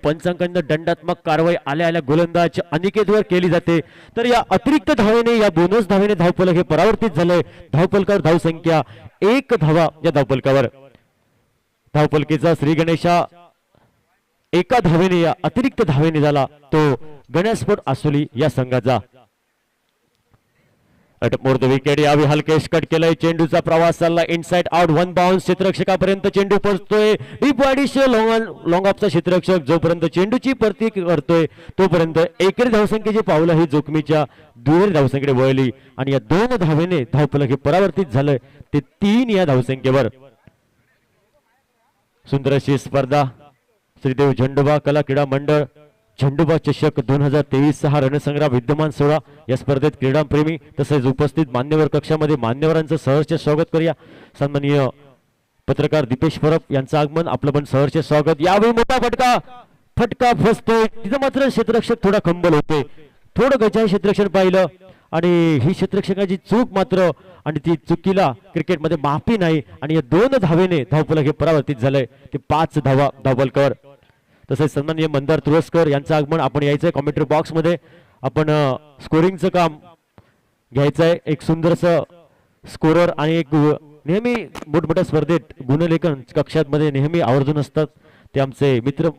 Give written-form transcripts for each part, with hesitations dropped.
पंचांकडून दंडात्मक कारवाई आल्या आल्या गोलंदाज अनिकेतवर केली जाते। तर या अतिरिक्त धावेने या बोनस धावेने धावफलक हे परावर्तित झाले। धावफलकावर धावसंख्या 1 धावा या धावफलकावर। धावफलकीचा श्री गणेशा एका धावेने या अतिरिक्त धावेने झाला तो गणेशपोट आसोली या संघाचा। मोर द विकेट यावी हलकेश कट केलाय। चेंडूचा प्रवास चालला इनसाइड आउट 1 बाउन्स क्षेत्ररक्षकापर्यंत चेंडू पोहोचतोय। डीप वाडीचे लॉंग ऑफचा क्षेत्ररक्षक जोपर्यंत चेंडूची परती करतोय तोपर्यंत एकेरी धावसंख्येची पावलं ही जोखमीच्या दुहेरी धावसंख्येकडे वळली आणि या 2 धावेने धावफलक हे परावर्तित झालं ते 3 या धावसंख्येवर। सुंदर अशी स्पर्धा श्रीदेव झेंडोबा कला क्रीडा मंडळ झेंडोबा चषक 2023 हा रणसंग्राम विद्यमान सोहळा। या स्पर्धेत क्रीडाप्रेमी तसेच उपस्थित मान्यवर कक्षामध्ये मान्यवरांचं सहर्ष स्वागत करूया। सन्माननीय पत्रकार दीपेश परब यांचं आगमन आपलं पण सहर्ष स्वागत। यावेळी मोठा फटका फसतोय तिथं मात्र क्षेत्ररक्षक थोडा खंबल होते। थोडं गजाई क्षेत्ररक्षण पाहिलं आणि ही क्षेत्ररक्षकाची चूक मात्र आणि ती चुकीला क्रिकेटमध्ये माफी नाही आणि या 2 धावेने धावफलक हे परावर्तित झालंय ते 5 धावा धावफलकावर। तसेच सन्माननीय मंदार तुरस्कर यांचं आगमन आपण यायचंय कॉमेंट्री बॉक्स मध्ये। आपण स्कोरिंगचं काम घ्यायचंय। एक सुंदरसं स्कोरर आणि एक नेहमी मोठमोठ्या स्पर्धेत गुणलेखन कक्षामध्ये नेहमी आवर्जून असतात ते आमचे मित्र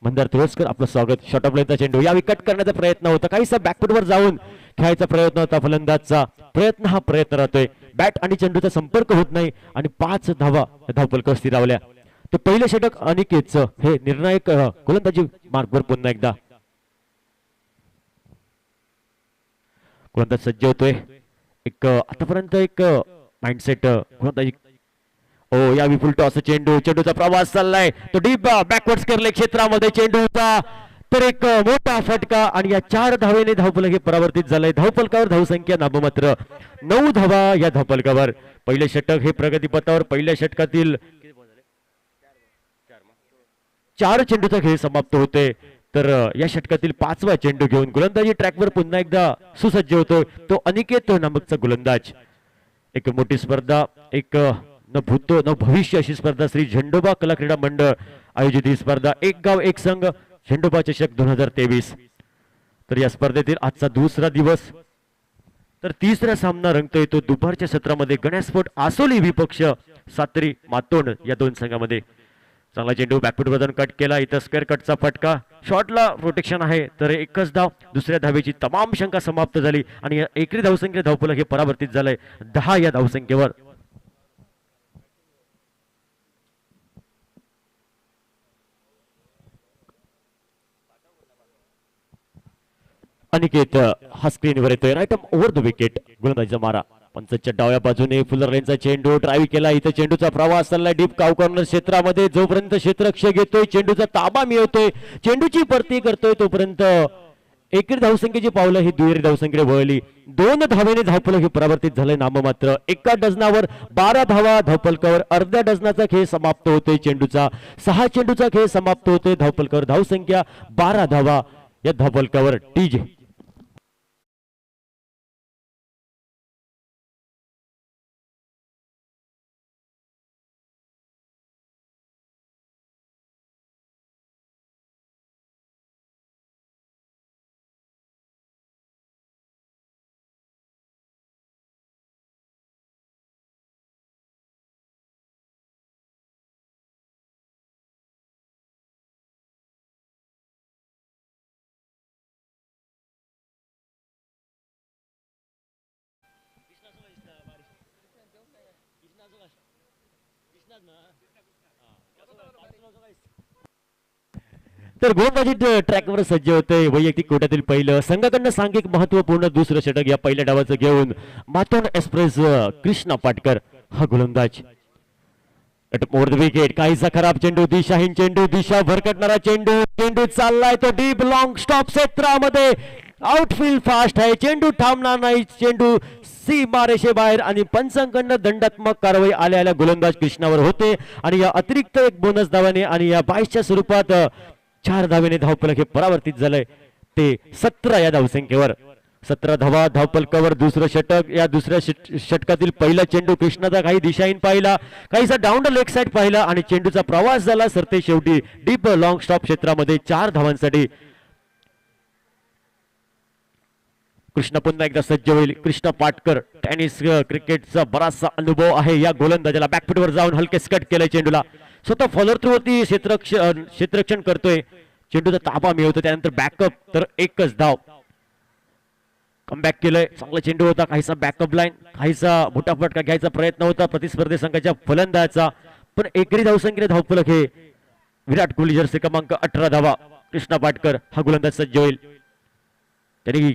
मंदार तुरस्कर। आपलं स्वागत। शॉर्ट ऑफ लेनचा चेंडू या विकेट करण्याचा प्रयत्न होता काहीसा बॅकफुटवर जाऊन खेळायचा प्रयत्न होता। फलंदाजचा प्रयत्न हा प्रयत्न राहतोय। बॅट आणि चेंडूचा संपर्क होत नाही आणि 5 धावा धावफलकावर स्थिरावल्या। तो पहिले षटक अनिकेतचं हे निर्णायक गोलंदाजी मार्गवर पुन्हा एकदा गोलंदाज सज्ज होतोय। एक आतापर्यंत एक माइंडसेट गोलंदाजी ओ या विपुल टॉस चेंडूचा प्रवास चाललाय तो डीप बॅकवर्ड्स करले क्षेत्रामध्ये चेंडूचा तर एक मोठा फटका आणि या 4 धावेने धावफलक हे परावर्तित झालंय। धावफलकावर धावसंख्या नाममात्र 9 धावा या धावफलकावर। पहिले षटक हे प्रगतीपथावर पहिल्या षटकातील 4 चेंडूचा खेळ समाप्त होते। तर या षटकातील 5वा चेंडू घेऊन गोलंदाजी ट्रॅकवर पुन्हा एकदा सुसज्ज होतोय तो अनिकेत नामकचा गोलंदाज। एक मोठी स्पर्धा एक न भूतो न भविष्य अशी स्पर्धा श्री झेंडोबा कला क्रीडा मंडळ आयोजित ही स्पर्धा एक गाव एक संघ झेंडोबा चषक 2023। तर या स्पर्धेतील आजचा दुसरा दिवस तर तिसरा सामना रंगतोय तो दुपारच्या सत्रामध्ये गणेशपोट आसोली विपक्ष सात्री मातोंड या 2 संघामध्ये। चांगला चेंडू बॅकफुट वरून कट केला इथं स्क्वेअर कटचा फटका शॉटला प्रोटेक्शन आहे तर एकच धाव। दुसऱ्या धावेची तमाम शंका समाप्त झाली आणि एकेरी धावसंख्येत धावफलक हे परावर्तित झालंय 10 या धावसंख्येवर। अनिकेत हा स्क्रीनवर येतोय राईट ओव्हर द विकेट गोलंदाजीचा मारा। पंचच्या डाव्या बाजूने फुलर लाईनचा चेंडू ड्राईव्ह केला इथं चेंडूचा प्रवास चाललाय डीप काव कॉर्नर क्षेत्रामध्ये जोपर्यंत क्षेत्ररक्षक घेतोय चेंडूचा ताबा मिळवतोय चेंडूची परती करतोय तोपर्यंत एकेरी धावसंख्येची पावलं ही दुहेरी धावसंख्येकडे वळली। 2 धावेने धावफलक हे परावर्तित झालंय नाममात्र। एका डझनावर 12 धावा धावफलकावर। अर्ध्या डझनाचा खेळ समाप्त होतोय चेंडूचा 6 चेंडूचा खेळ समाप्त होतोय धावफलकावर। धावसंख्या 12 धावा या धावफलकावर। टीजे तर गोलंदाजी ट्रॅकवर सज्ज होते। वैयक्तिक कोट्यातील पहिलं संघाकडनं सांघिक महत्वपूर्ण दुसरं षटक या पहिल्या डावाचं घेऊन मातोंड एक्सप्रेस कृष्णा पाटकर हा गोलंदाज। ओव्हर द विकेट काहीसा खराब चेंडू दिशाहीन चेंडू दिशा भरकटणारा चेंडू चाललाय तो डीप लॉंग स्टॉप क्षेत्रामध्ये आउटफील्ड फास्ट आहे चेंडू थांबणार नाही चेंडू सीमारेषे बाहेर आणि पंचांकडनं दंडात्मक कारवाई आल्या आल्या गोलंदाज कृष्णावर होते आणि या अतिरिक्त एक बोनस धावाने आणि या 22च्या स्वरूपात 4 धावेने धावफलक हे परावर्तित झालंय ते 17 या धावसंख्येवर। 17 धावा धावपलकावर दुसरं षटक. या दुसऱ्या षटकातील पहिला चेंडू कृष्णाचा काही दिशाहीन पाहिला, काहीसा डाऊन द लेग साइड पाहिला आणि चेंडूचा प्रवास झाला सरते शेवटी डीप लॉंग स्टॉप क्षेत्रामध्ये 4 धावांसाठी. कृष्णा पुन्हा एकदा सज्ज होईल. कृष्णा पाटकर टेनिस क्रिकेटचा बराचसा अनुभव आहे या गोलंदाजाला. बॅकफुटवर जाऊन हलके स्कट केलंय चेंडूला, स्वतः फॉलोअर थ्रू वरती क्षेत्ररक्षण करतोय. चेंडूचा ताबा मिळवतो, त्यानंतर बॅकअप, तर एकच धाव. कमबॅक केलंय, चांगला चेंडू होता, काहीसा बॅकअप लाईन, काहीसा मोठा फटका घ्यायचा प्रयत्न होता प्रतिस्पर्धी संघाच्या फलंदाजाचा, पण एकरी धावसंख्येने धावफलक हे विराट कोहली जर्सी क्रमांक 18 धावा. कृष्णा पाटकर हा गोलंदाज सज्ज होईल. त्यांनी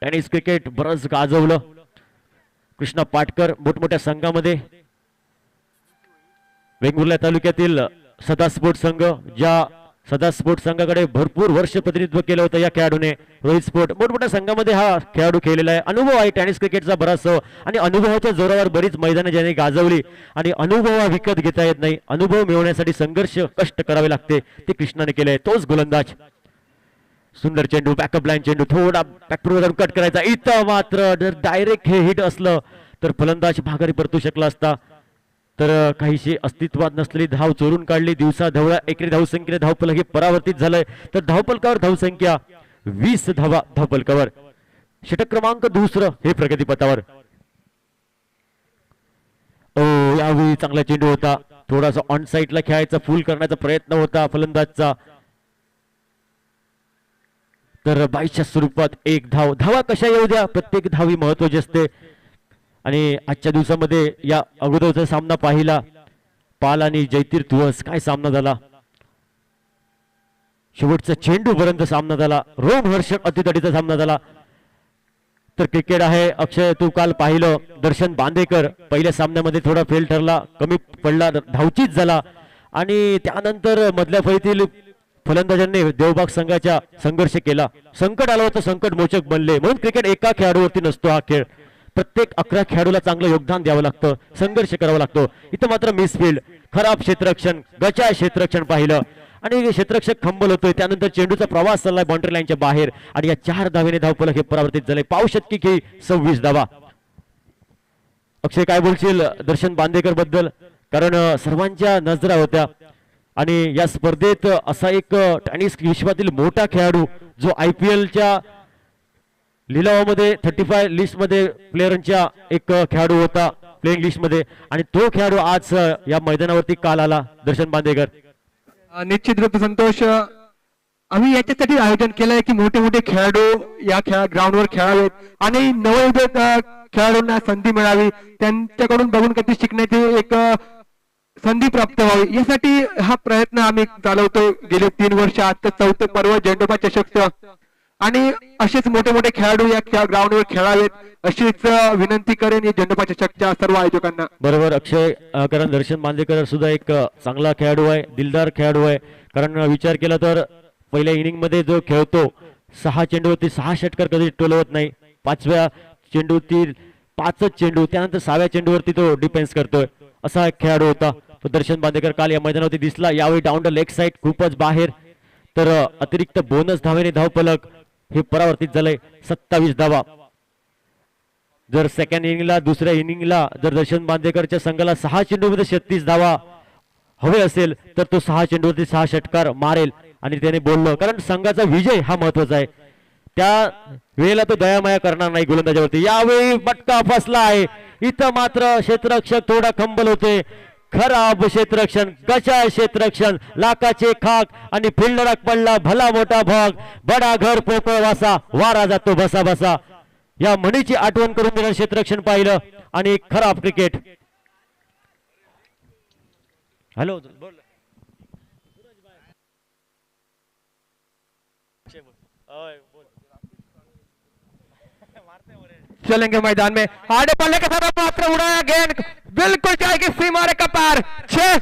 टेनिस क्रिकेट बरंच गाजवलं. कृष्णा पाटकर मोठमोठ्या संघामध्ये, वेंगुर्ला तालुक्यातील सदा स्पोर्ट संघ, ज्या सदा स्पोर्ट संघाकडे भरपूर वर्ष प्रतिनिधित्व केलं होतं या खेळाडूने, रोहित स्पोर्ट, मोठमोठ्या संघामध्ये हा खेळाडू खेळलेला आहे. अनुभव आहे टेनिस क्रिकेटचा बराच, आणि अनुभवाच्या जोरावर बरीच मैदाने ज्याने गाजवली. आणि अनुभव विकत घेता येत नाही, अनुभव मिळवण्यासाठी संघर्ष कष्ट करावे लागते, ते कृष्णाने केलंय. तोच गोलंदाज. सुंदर चेंडू, बॅकअप लाईन चेंडू, थोडा बॅकवर कट करायचा. इथं मात्र जर डायरेक्ट हे हिट असलं तर फलंदाज भागारी परतू शकला असता, तर काहीशी अस्तित्वात नसलेली धाव चोरून काढली. दिवसा धावळा एकरी धावसंख्येने धावफलक हे परावर्तित झालंय. तर धावफलकावर धावसंख्या 20 धावा धावफलकावर. षटक क्रमांक दुसरं हे प्रगतीपथावर. यावेळी चांगला चेंडू होता, थोडासा ऑन साईडला खेळायचा, फुल करण्याचा प्रयत्न होता फलंदाजचा, तर 22च्या स्वरूपात एक धाव. धावा कशा येऊ द्या, प्रत्येक धावी महत्वाची असते. आणि आजच्या दिवसामध्ये या अगोदरचा सामना पाहिला, पाल आणि जयतीर तुळस, काय सामना झाला. शेवटचा चेंडू पर्यंत सामना झाला, रोमहर्षक अतितडीचा सामना झाला. तर क्रिकेट आहे. अक्षय, तू काल पाहिलं, दर्शन बांदेकर पहिल्या सामन्यामध्ये थोडा फेल ठरला, कमी पडला, धावचीत झाला, आणि त्यानंतर मधल्या फळीतील फलंदाजांनी देवबाग संघाच्या संघर्ष केला. संकट आलं होतं, संकट मोचक बनले. म्हणून क्रिकेट एका खेळाडूवरती नसतो हा खेळ, प्रत्येक 11 खेळाडूला चांगलं योगदान द्यावं लागतं, संघर्ष करावा लागतो. इथं मात्र मिसफील्ड, खराब क्षेत्ररक्षण, गचाळ क्षेत्ररक्षण पाहिलं, आणि क्षेत्ररक्षक खंबल होतोय. त्यानंतर चेंडूचा प्रवास चाललाय बाउंड्री लाईनच्या बाहेर, आणि या 4 धावेने धावफलक हे परावर्तित झाले. पाव शतकी खेळी 26 धावा. अक्षय, काय बोलशील दर्शन बांदेकर बद्दल, कारण सर्वांच्या नजरा होत्या, आणि या स्पर्धेत असा एक टेनिस विश्वातील मोठा खेळाडू जो IPLच्या लिलावामध्ये 35 लिस्ट मध्ये प्लेयरांच्या एक खेळाडू होता प्लेइंग लिस्ट मध्ये, आणि तो खेळाडू आज या मैदानावरती काल आला. दर्शन बांदेकर, निश्चित रूप संतोष, आम्ही याच्यासाठी आयोजन केलंय की मोठे मोठे खेळाडू या ग्राउंडवर खेळावेत आणि नवोदित खेळाडूंना संधी मिळावी, त्यांच्याकडून बघून काहीतरी शिकण्याची एक संधी प्राप्त व्हावी, यासाठी हा प्रयत्न आम्ही चालवतो गेले 3 वर्ष. आता 4थं पर्व झेंडोबा चषकचं, आणि असेच मोठे मोठे खेळाडू या ग्राउंडवर खेळावेत अशीच विनंती करेन या झेंडोबा चषकच्या सर्व आयोजकांना. बरोबर अक्षय, कारण दर्शन बांदेकर सुद्धा एक चांगला खेळाडू आहे, दिलदार खेळाडू आहे. कारण विचार केला तर पहिल्या इनिंग मध्ये जो खेळतो 6 चेंडूवरती 6 षटकार कधी टोलवत नाही, 5व्या चेंडूवरती 5च चेंडू, त्यानंतर 6व्या चेंडूवरती तो डिफेन्स करतोय, असा एक खेळाडू होता तो दर्शन बांदेकर. काल या मैदानावरती दिसला. यावेळी डाऊन द लेग साइड खूपच बाहेर, तर अतिरिक्त बोनस धावेने धावफलक हे परावर्तित झालंय. 27 धावा. जर सेकंड इनिंगला, दुसऱ्या इनिंगला जर दर्शन बांदेकरच्या संघाला 6 चेंडूमध्ये 36 धावा हवे असेल तर तो 6 चेंडूवरती 6 षटकार मारेल, आणि त्याने बोललो, कारण संघाचा विजय हा महत्वाचा आहे. त्या वेळेला तो दयामाया करणार नाही गोलंदाजावरती. यावेळी बटका फसला आहे. इथं मात्र क्षेत्ररक्षक थोडा खंबल होते. खराब क्षेत्ररक्षण, गचाळ क्षेत्ररक्षण, लाखाचे खाक, आणि फिल्डरक पडला भला मोठा भाग. बडा घर पोकळ वासा, वारा जातो बसा बसा. या म्हणीची आठवण करून देणारं क्षेत्ररक्षण पाहिलं, आणि खराब क्रिकेट. हॅलो, बोल. चलेंगे मैदान में, आड़े पल्ले के साथ मात्र उड़ाया, गेंद बिल्कुल जाएगी सीमारे का पार. 6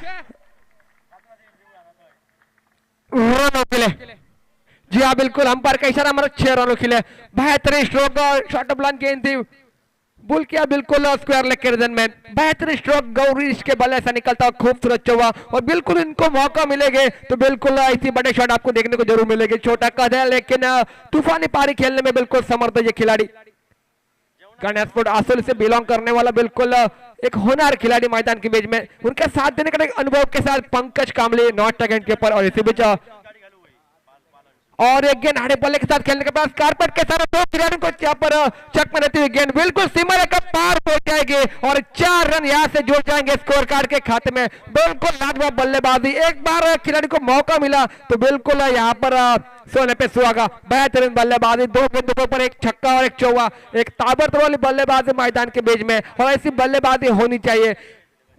रनों के लिए, जी हाँ बिल्कुल, अंपायर का इशारा हमारा 6 रनों के लिए. बेहतरीन स्ट्रोक, शॉर्ट ऑफ लाइन गेंद थी, बुल किया बिल्कुल स्क्वायर लेग के रीजन में। बेहतरीन स्ट्रोक गौरीश के बल्ले से निकलता हुआ खूबसूरत चौवा, और बिल्कुल इनको मौका मिलेंगे तो बिल्कुल ऐसी बड़े शॉट आपको देखने को जरूर मिलेंगे। छोटा कद है लेकिन तूफानी पारी खेलने में बिल्कुल समर्थ है ये खिलाड़ी। गणेशपुर आसुल से बिलोंग करने वाला बिल्कुल एक होनहार खिलाड़ी मैदान के बीच में, उनके साथ देने का अनुभव के साथ पंकज कामले नॉट सेकंड के ऊपर, और इसी बीच और एक गेंद आड़े बल्ले के साथ खेलने के बाद कारपेट के साथ दो खिलाड़ियों को यहाँ पर चक में रहती हुई गेंद बिल्कुल सीमा रेखा पार पहुंच जाएगी और 4 रन यहाँ से जुड़ जाएंगे स्कोर कार्ड के खाते में। बिल्कुल लाजवाब बल्लेबाजी, एक बार खिलाड़ी को मौका मिला तो बिल्कुल यहाँ पर सोने पे सुहागा। बेहतरीन बल्लेबाजी, 2 गेंदों के ऊपर एक छक्का और एक चौवा, एक ताबड़तोड़ वाली बल्लेबाजी मैदान के बीच में, और ऐसी बल्लेबाजी होनी चाहिए।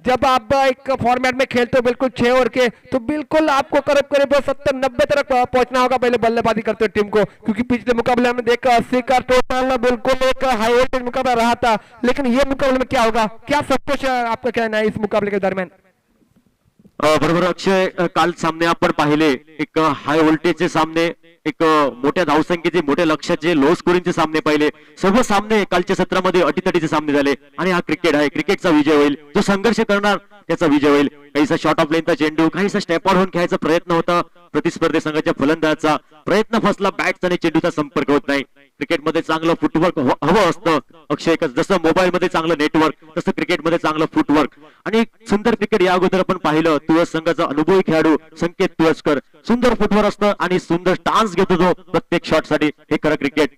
जब आप एक फॉर्मेट में खेलते हो बिल्कुल 6 ओवर के, तो बिल्कुल आपको करीब करीब 70-90 तक पहुंचना होगा पहले बल्लेबाजी करते हुए टीम को, क्योंकि पिछले मुकाबले में देखा 80 का टोटल बिल्कुल एक हाई वोल्टेज मुकाबला रहा था। लेकिन ये मुकाबले में क्या होगा, क्या सब कुछ आपका कहना है इस मुकाबले के दरम्यान? बरोबर अक्षय, काल सामने आपण पाहिले एक हाय व्होल्टेजचे सामने, एक मोठ्या धावसंख्येचे मोठ्या लक्ष्याचे लो स्कोरिंगचे सामने पाहिले। सर्व सामने कालच्या सत्रामध्ये अटीतटीचे सामने झाले आणि हा क्रिकेट आहे, क्रिकेटचा विजय होईल, जो संघर्ष करणार त्याचा विजय होईल। काहीसा शॉर्ट ऑफ लेनचा चेंडू, काहीसा स्टेप आउट होऊन खेळायचा प्रयत्न होता प्रतिस्पर्धी संघाच्या फलंदाजाचा, प्रयत्न फसला, बॅटचा आणि चेंडूचा संपर्क होत नाही। क्रिकेटमध्ये चांगलं फुटवर्क हवं असतं अक्षय, जसं मोबाईल मध्ये चांगलं नेटवर्क तसं क्रिकेटमध्ये चांगलं फुटवर्क, आणि सुंदर क्रिकेट या अगोदर आपण पाहिलं तुळस संघाचा अनुभवी खेळाडू संकेत तुळसकर, सुंदर फुटवर्क असतं आणि सुंदर स्टान्स घेतो तो प्रत्येक शॉट साठी, हे खरं क्रिकेट।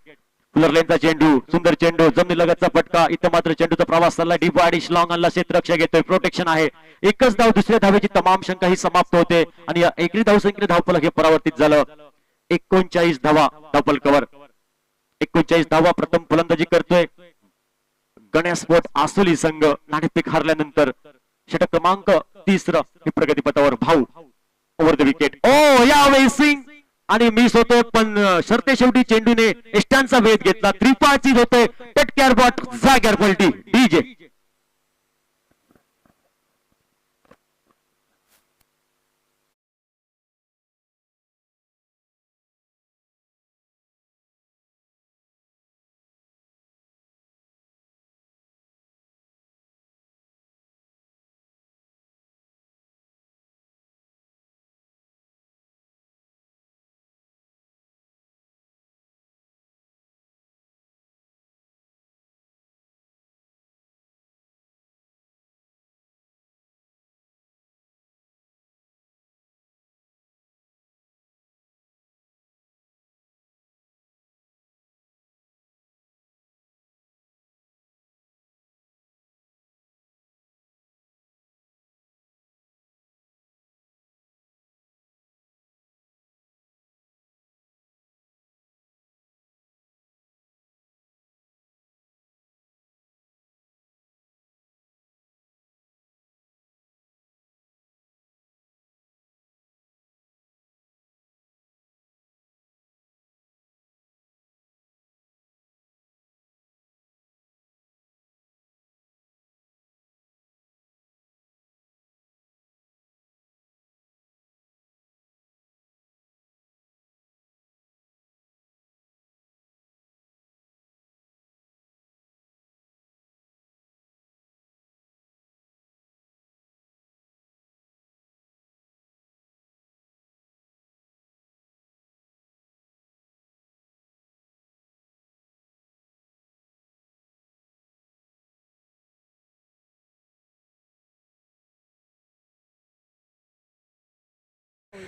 फुलर लेनचा चेंडू, सुंदर चेंडू, जमिनीलगतचा फटका, इथं मात्र चेंडूचा प्रवास चालला, डीप वाईड लॉंग आणला, क्षेत्ररक्षक घेतोय, प्रोटेक्शन आहे, एकच धाव, दुसऱ्या धावेची तमाम शंका ही समाप्त होते आणि या एकरी धावसंख्येने धावफलक हे परावर्तित झालं। 39 धावा धावफलकावर, 39 धावा प्रथम फलंदाजी करतोय गणेशपोट आसोली संघ। नाणेफेक हारल्यानंतर षटक क्रमांक 30 हे प्रगतीपथावर भाऊ ओव्हर द विकेट। ओ यावेळी सिंग आणि मिस होतोय, पण शर्ते शेवटी चेंडूने एस्टांचा वेध घेतला, त्रिपाची होतोय, पटक्यार बॉट जाग्यार पलटी डीजे।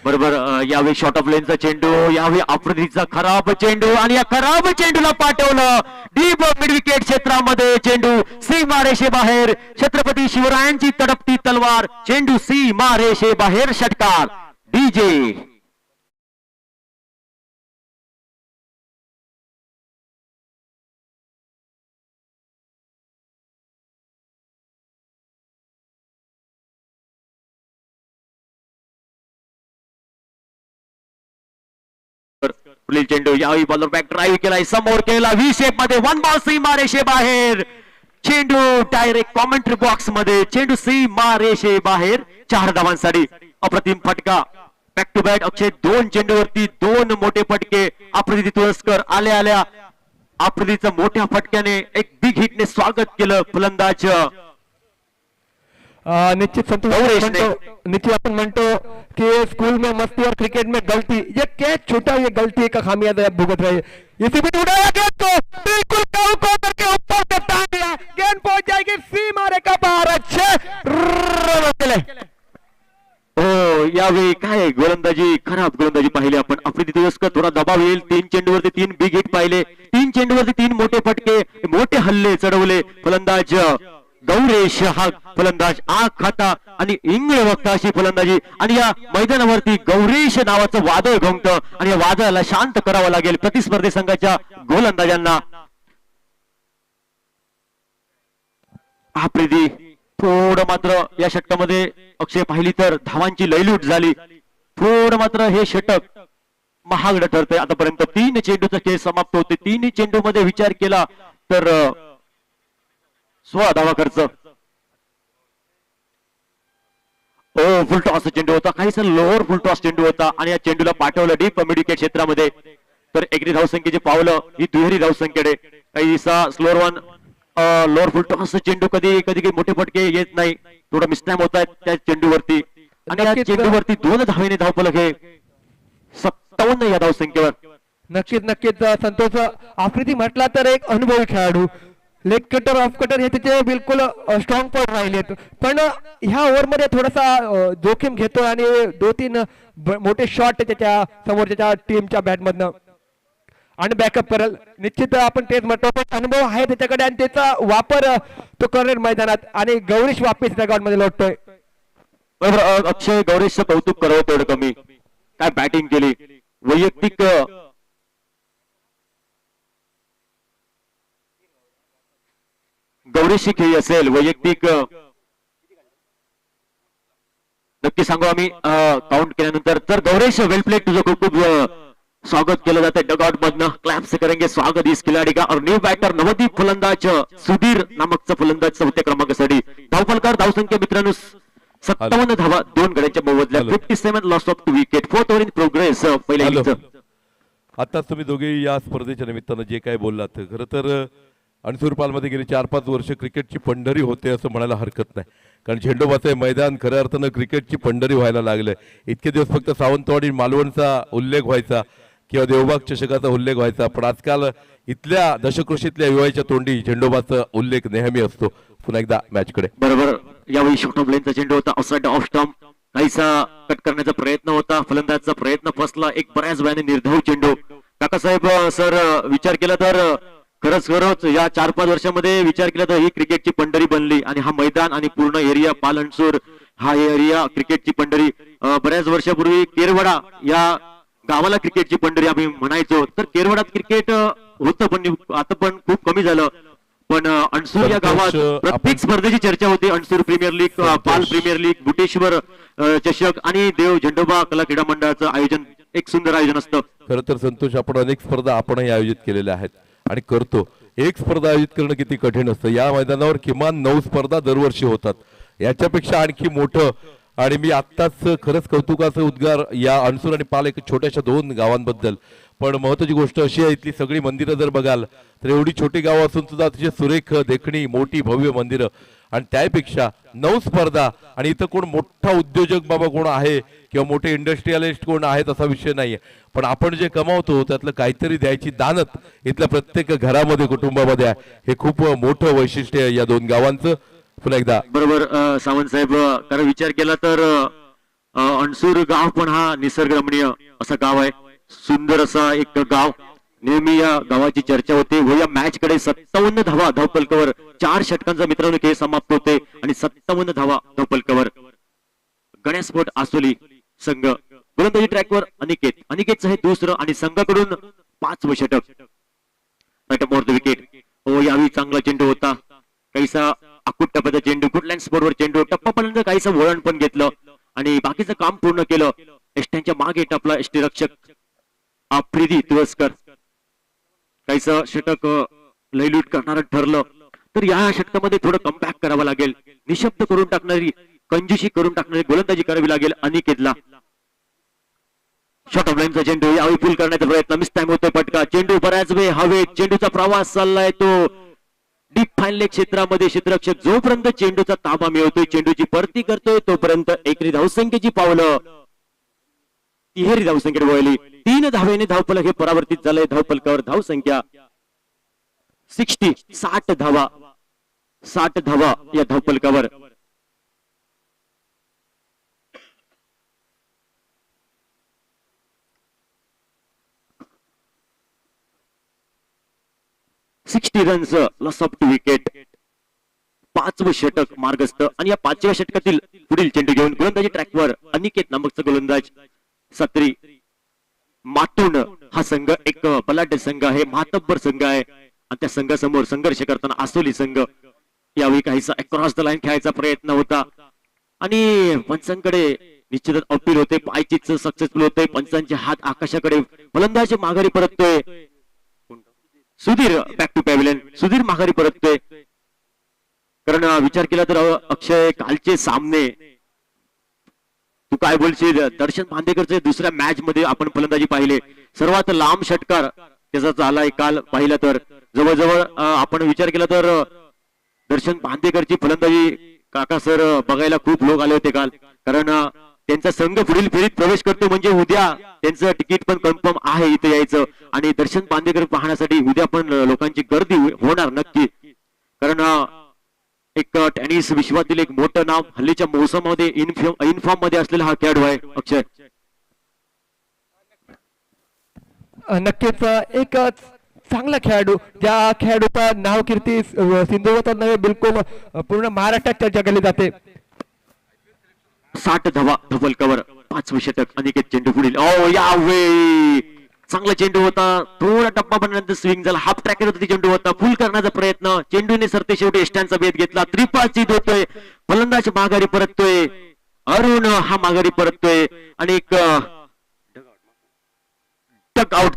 बरोबर, यावेळी शॉर्ट ऑफ लेनचा चेंडू, यावेळी आफ्रिदीचा खराब चेंडू, आणि या खराब चेंडूला पाठवलं डीप मिड विकेट क्षेत्रामध्ये, चेंडू सीमा रेषे बाहेर, छत्रपती शिवरायांची तडपती तलवार, चेंडू सीमा रेषे बाहेर, षटकार डीजे। पुढील चेंडू, यावेळी बॉलर बॅक ड्राईव्ह केलाय, समोर केला, व्ही शेप मध्ये, वन बॉल सीमा रेषे बाहेर, चेंडू डायरेक्ट कॉमेंट्री बॉक्स मध्ये, चेंडू सीमा रेषे बाहेर, 4 धावांसाठी। अप्रतिम फटका, बॅक टू बॅक अक्षय, 2 चेंडूवरती 2 मोठे फटके, अप्रतिम तुळसकर आल्या आल्या आफ्रिदीचं मोठ्या फटक्याने एक बिग हिटने स्वागत केलं फलंदाज निश्चित संतोष गौरेश आपण ने। म्हणतो निश्चित आपण म्हणतो कि स्कूल में मस्ती और क्रिकेट में गलती, ये कैच छूटा, ये गलती का खामियाजा भुगत रहे। इसी बीच उड़ाया गेंद को बिल्कुल काउ को करके ऊपर से टांग दिया, गेंद पहुंच जाएगी सीमा रेखा पार। अच्छे रन केले। हो यावेळी काय गोलंदाजी, खराब गोलंदाजी पाहिली आपण। आफ्रिदी तुरस्कर थोडा दबाव येईल, 3 चेंडूवरती 3 बिग हिट पाहिले, 3 चेंडूवरती 3 मोठे फटके, मोठे हल्ले चढवले फलंदाज गौरेश हा फलंदाज आग खाता आणि इंगळ वक्ता अशी फलंदाजी। आणि या मैदानावरती गौरेश नावाचं वादळ घोंगतं आणि या वादळाला शांत करावं लागेल प्रतिस्पर्धी संघाच्या गोलंदाजांना। आफ्रिदी थोडं मात्र या षटकामध्ये अक्षय पाहिली तर धावांची लयलूट झाली, थोडं मात्र हे षटक महागडं ठरतंय। आतापर्यंत 3 चेंडूचा खेळ समाप्त होते, 3 चेंडू मध्ये विचार केला तर 16 धावा खर्च। फुल टॉस चेंडू होता, काहीसा लोअर फुल टॉस चेंडू होता आणि या चेंडूला पाठवलं डीप मिड विकेट क्षेत्रामध्ये। तर एकरी धावसंख्येची पावलं ही दुहेरी धावसंख्येकडे, काहीसा slower one lower full toss चेंडू कधी कधी मोठे फटके येत नाही, थोडं मिसटॅम होत आहेत त्या चेंडूवरती आणि या चेंडूवरती 2 धावेने धावफलक हे 57 या धावसंख्येवर। नक्कीच संतोष, आफ्रिदी म्हटला तर एक अनुभवी खेळाडू, लेग कटर ऑफ कटर हे त्याचे बिलकुल स्ट्रॉंग पॉइंट राहिलेत, पण ह्या ओव्हर मध्ये थोडासा जोखीम घेतो आणि 2-3 मोठे शॉट त्याच्या समोरच्या टीमच्या बॅटमधनं आणि बॅकअप करेल। निश्चित आपण तेच म्हणतो, पण अनुभव आहे त्याच्याकडे आणि त्याचा वापर तो करेल मैदानात आणि गौरीश वापिस ग्राउंड मध्ये लोटतोय। बरोबर, अक्षय गौरेशचं कौतुक करावं तेवढं कमी, काय बॅटिंग केली, वैयक्तिक गौरेशची खेळी असेल, वैयक्तिक नक्की सांगू आम्ही काउंट केल्यानंतर। तर गौरेश वेल प्लेड, तुझं खूप खूप स्वागत केलं जातं डगआउट मधनं, क्लॅप से करेंगे स्वागत इस खिलाड़ी का। और न्यू बैटर नवदीप फलंदाज सुधीर नामकचा फलंदाज 4थ्या क्रमांकासाठी धावफलकार। धावसंख्या मित्रांनो 57 धावा 2 गड्यांच्या मोबदल्यात, 57 loss of 2 wicket, 4th over in progress पहिल्या इनिंगचं। आता तुम्ही दोघे या स्पर्धेच्या निमित्तानं जे काय बोललात, खरं तर अणसुरपालमध्ये गेली 4-5 वर्ष क्रिकेटची पंढरी होते असं म्हणायला हरकत नाही, कारण झेंडोबाचे मैदान खऱ्या अर्थानं क्रिकेटची पंढरी व्हायला लागलंय। इतके दिवस फक्त सावंतवाडी मालवणचा उल्लेख व्हायचा किंवा देवबाग चषकाचा उल्लेख व्हायचा, पण आजकाल इथल्या दशकृषीतल्या युवाच्या तोंडी झेंडोबाचा उल्लेख नेहमी असतो। पुन्हा एकदा मॅचकडे। बरोबर, यावेळी शॉर्ट ऑफ लेनचा चेंडू होता, ऑफसाइड ऑफ स्टंप, काहीसा कट करण्याचा प्रयत्न होता, फलंदाजचा प्रयत्न फसला, एक बऱ्याच वेळाने निर्धाव चेंडू। काकासाहेब सर, विचार केला तर खरंच या 4-5 वर्षामध्ये विचार केला तर ही क्रिकेटची पंढरी बनली आणि हा मैदान आणि पूर्ण एरिया पालनसूर हा एरिया क्रिकेटची पंढरी। बऱ्याच वर्षापूर्वी केरवडा या गावाला क्रिकेटची पंढरी आम्ही म्हणायचो, तर केरवडात क्रिकेट होतं पण आता पण खूप कमी झालं, पण अणसूर या गावात प्रत्येक स्पर्धेची चर्चा होती। अणसूर प्रीमियर लीग, पाल प्रीमियर लीग, बुटेश्वर चषक आणि देव झेंडोबा कला क्रीडा मंडळाचं आयोजन, एक सुंदर आयोजन असतं। खरं तर संतोष, आपण अनेक स्पर्धा आपणही आयोजित केलेल्या आहेत आणि करतो। एक स्पर्धा आयोजित करणं किती कठीण असतं, या मैदानावर किमान 9 स्पर्धा दरवर्षी होतात, याच्यापेक्षा आणखी मोठं। आणि मी आत्ताच खरंच कौतुकाचं उद्गार या अणसूर आणि पाल एक छोट्याशा 2 गावांबद्दल, पण महत्वाची गोष्ट अशी आहे इथली सगळी मंदिरं जर बघाल तर एवढी छोटी गावं असून सुद्धा अतिशय सुरेख देखणी मोठी भव्य मंदिरं, आणि त्यापेक्षा 9 स्पर्धा। आणि इथं कोण मोठा उद्योजक बाबा कोण आहे किंवा मोठे इंडस्ट्रियलिस्ट कोण आहेत असा विषय नाहीये, पण आपण जे कमावतो त्यातलं काहीतरी द्यायची दानत इथल्या प्रत्येक घरामध्ये कुटुंबामध्ये आहे, हे खूप मोठं वैशिष्ट्य आहे या 2 गावांचं। पुन्हा एकदा बरोबर सावंत साहेब, कारण विचार केला तर अणसूर गाव पण हा निसर्गरमणीय असा गाव आहे, सुंदर असा एक गाव, नेहमी या गावाची चर्चा होते। व या मॅच कडे 57 धावा धावफलकावर, 4 षटकांचा मित्रांनो खेळ समाप्त होते आणि 57 धावा धावफलकावर। गणेशपोट आसोली संघ गोलंदाजी ट्रॅकवर अनिकेतचं हे दुसरं आणि संघाकडून 5वं षटक, विकेट। हो यावेळी चांगला चेंडू होता, काहीसा आकुट टप्प्याचा चेंडू, गुडलँड स्पोर्टवर चेंडू, टप्पापर्यंत काहीसं वळण पण घेतलं आणि बाकीचं काम पूर्ण केलं। एसट्यांच्या मागे टपला एसटी रक्षक आफ्रिदी तुरस्कर, काहीसं षटक लयलूट करणारं ठरलं, तर या षटकामध्ये थोडं कमबॅक करावं लागेल, निशब्द करून टाकणारी, कंजूशी करून टाकणारी गोलंदाजी करावी लागेल अनिकेतला। शॉर्ट ऑफ लाईनचा चेंडू यावेळी फुल करण्याचा प्रयत्न, मिस टाइम होतोय फटका, चेंडू बऱ्याच वेळ हवेत, चेंडूचा प्रवास चाललाय तो डीप फाईन लेग क्षेत्रामध्ये. क्षेत्ररक्षक जोपर्यंत चेंडूचा ताबा मिळवतोय, चेंडूची परती करतोय, तोपर्यंत एकरी धावसंख्येची पावलं तिहेरी धावसंख्येकडे वळली. 3 धावेने धावफलक हे परावर्तित झालंय. धावफलकावर धावसंख्या 60 धावा, 60 धावा या धावफलकावर. Runs loss of 2 wicket. 5वं षटक मार्गस्थ आणि या 5व्या षटकातील पुढील चेंडू घेऊन गोलंदाजी ट्रॅकवर अनिकेत नामकचा गोलंदाज. सात्री मातून हा संघ एक बलाढ्य संघ आहे, मातब्बर संघ आहे आणि त्या संघासमोर संघर्ष करताना आसोली संघ यावेळी काहीसा अक्रॉस द लाईन खेळायचा प्रयत्न होता आणि पंचांकडे निश्चितच अपील होते. पायचीच सक्सेसफुल होते. पंचांचे हात आकाशाकडे, फलंदाज माघारी परततोय. Sudhir back to pavilion, Sudhir माघारी परततोय. कारण विचार केला तर अक्षय कालचे सामने तू काय बोलशील? दर्शन बांदेकरचे दुसऱ्या मॅच मध्ये आपण फलंदाजी पाहिले, सर्वात लांब षटकार त्याचा झालाय काल पाहिला तर. जवळजवळ आपण विचार केला तर दर्शन बांदेकरची फलंदाजी काका सर बघायला खूप लोक आले होते काल. कारण त्यांचा संघ पुढील फेरीत प्रवेश करतो म्हणजे उद्या त्यांचं तिकीट पण कन्फर्म आहे इथे यायचं आणि दर्शन बांदेकर पाहण्यासाठी उद्या पण लोकांची गर्दी होणार नक्की. कारण एक टेनिस विश्वातील एक मोठं नाव हल्लीच्या मोसमामध्ये इनफॉर्म मध्ये असलेला हा खेळाडू आहे अक्षय. नक्कीच एक चांगला खेळाडू, ज्या खेळाडूचं नाव कीर्ती सिंधुदुर्गात नव्हे बिलकुल पूर्ण महाराष्ट्रात चर्चा केली जाते. 60 धावा धवलकावर. 5वं षटक अनिकेत चेंडू पुढील. ओ यावेळी चांगला चेंडू होता, थोडा टप्पा बनल्यानंतर स्विंग झाला, हाफ ट्रॅकर होता चेंडू होता, फुल करण्याचा प्रयत्न, चेंडूने सरते शेवटी एस्टॅनचा भेद घेतला. त्रिपाची होतोय, फलंदाज माघारी परततोय, अरुण हा माघारी परततोय आणि एक टक आउट.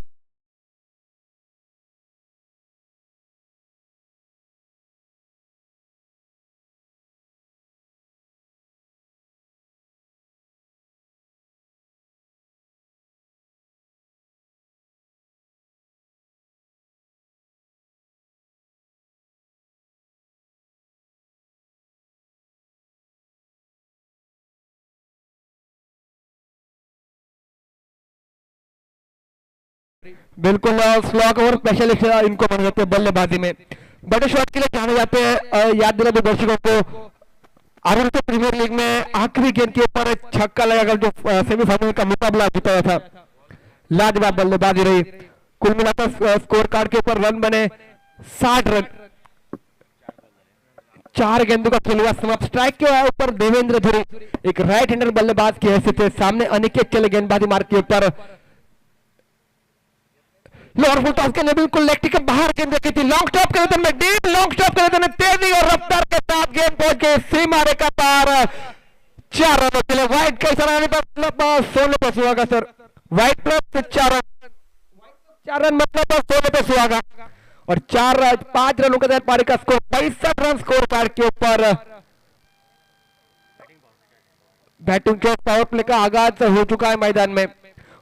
बिल्कुल स्लॉग और स्पेशलिस्ट इनको माने जाते हैं बल्लेबाजी में, बड़े शॉट के लिए जाने जाते हैं. याद दिला दो दर्शकों को, आरंभ प्रीमियर लीग में आखिरी गेंद के ऊपर छक्का लगाकर जो सेमीफाइनल का मुकाबला जीता था, लाजवाब बल्लेबाजी रही. कुल मिलाकर स्कोर कार्ड के ऊपर रन बने 60 रन. 4 गेंदों का खेल हुआ समाप्त. स्ट्राइक के ऊपर देवेंद्र धुरी एक राइट हैंडर बल्लेबाज की हैसियत है, सामने अनिकेत चले गेंदबाजी मार्ग के ऊपर. लोअर फुल टॉस के लिए बिल्कुल लेग के बाहर गेंद रखी थी. लॉन्ग स्टॉप करे थे, डीप लॉन्ग स्टॉप करे थे, तेजी और रफ्तार के साथ गेंद पहुंच गई सीमा रेखा पार. 4 रनों के लिए वाइड का इशारा आने पर 16 पे सुहागा सर. वाइड प्लस 4 रन मतलब 16 पे सुहागा और 5 रनों के तहत पारी का स्कोर 65 रन स्कोर कार्ड के ऊपर. बैटिंग के पावर प्ले का आगाज हो चुका है मैदान में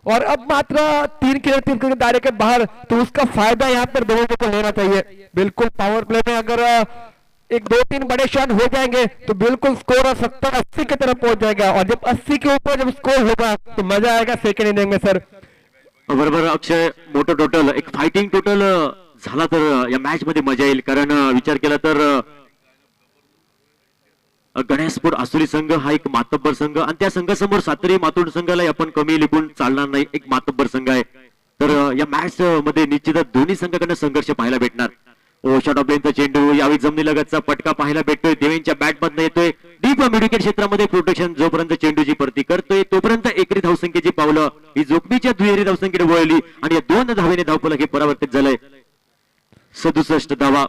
और अब मात्र 3 के दायरे के बाहर, तो उसका फायदा यहाँ पर दोनों को लेना चाहिए. बिल्कुल पावर प्ले में अगर 1-2-3 बड़े शॉट हो जाएंगे तो बिल्कुल स्कोर 70-80 की तरफ पहुंच जाएगा और जब 80 के ऊपर जब स्कोर होगा तो मजा आएगा सेकंड इनिंग में सर. बरोबर अक्षय, मोठं टोटल, एक फायटिंग टोटल झाला तर या मॅच मध्ये मजा येईल. कारण विचार केला तर गणेशपूर आसुली संघ हा एक मातब्बर संघ आणि त्या संघासमोर सातरी मातोंड संघाला आपण कमी लिखून चालणार नाही, एक मातब्बर संघ आहे. तर या मॅच मध्ये निश्चितच दोन्ही संघाकडनं संघर्ष पाहायला भेटणार. शॉर्ट ऑफ लेनचा चेंडू, यावेळी जमिनीलगतचा पटका पाहायला भेटतोय. देवेंच्या बॅट मधनं येतोय डीप मिडविकेट क्षेत्रामध्ये प्रोटेक्शन. जोपर्यंत चेंडूची परती करतोय तोपर्यंत एकरी धावसंख्येची पावलं ही जोखमीच्या दुहेरी धावसंख्येकडे वळली आणि या 2 धावेने धावफलक हे परावर्तित झालंय. 67 धावा.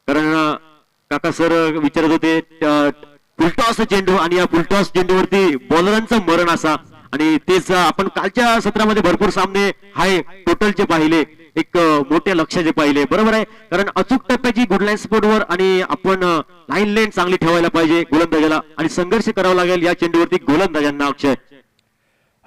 कारण काका सर विचारत होते फुलटॉस चेंडू आणि या फुलटॉस चेंडूवरती बॉलरांचं मरण असा, आणि तेच आपण कालच्या सत्रामध्ये भरपूर सामने हाय टोटलचे पाहिले, एक मोठ्या लक्ष्याचे पाहिले. बरोबर आहे, कारण अचूक टप्प्याची गुडलाईन स्पोर्टवर आणि आपण लाईन लेन चांगली ठेवायला पाहिजे गोलंदाजाला आणि संघर्ष करावा लागेल या चेंडूवरती गोलंदाजांना. अक्षय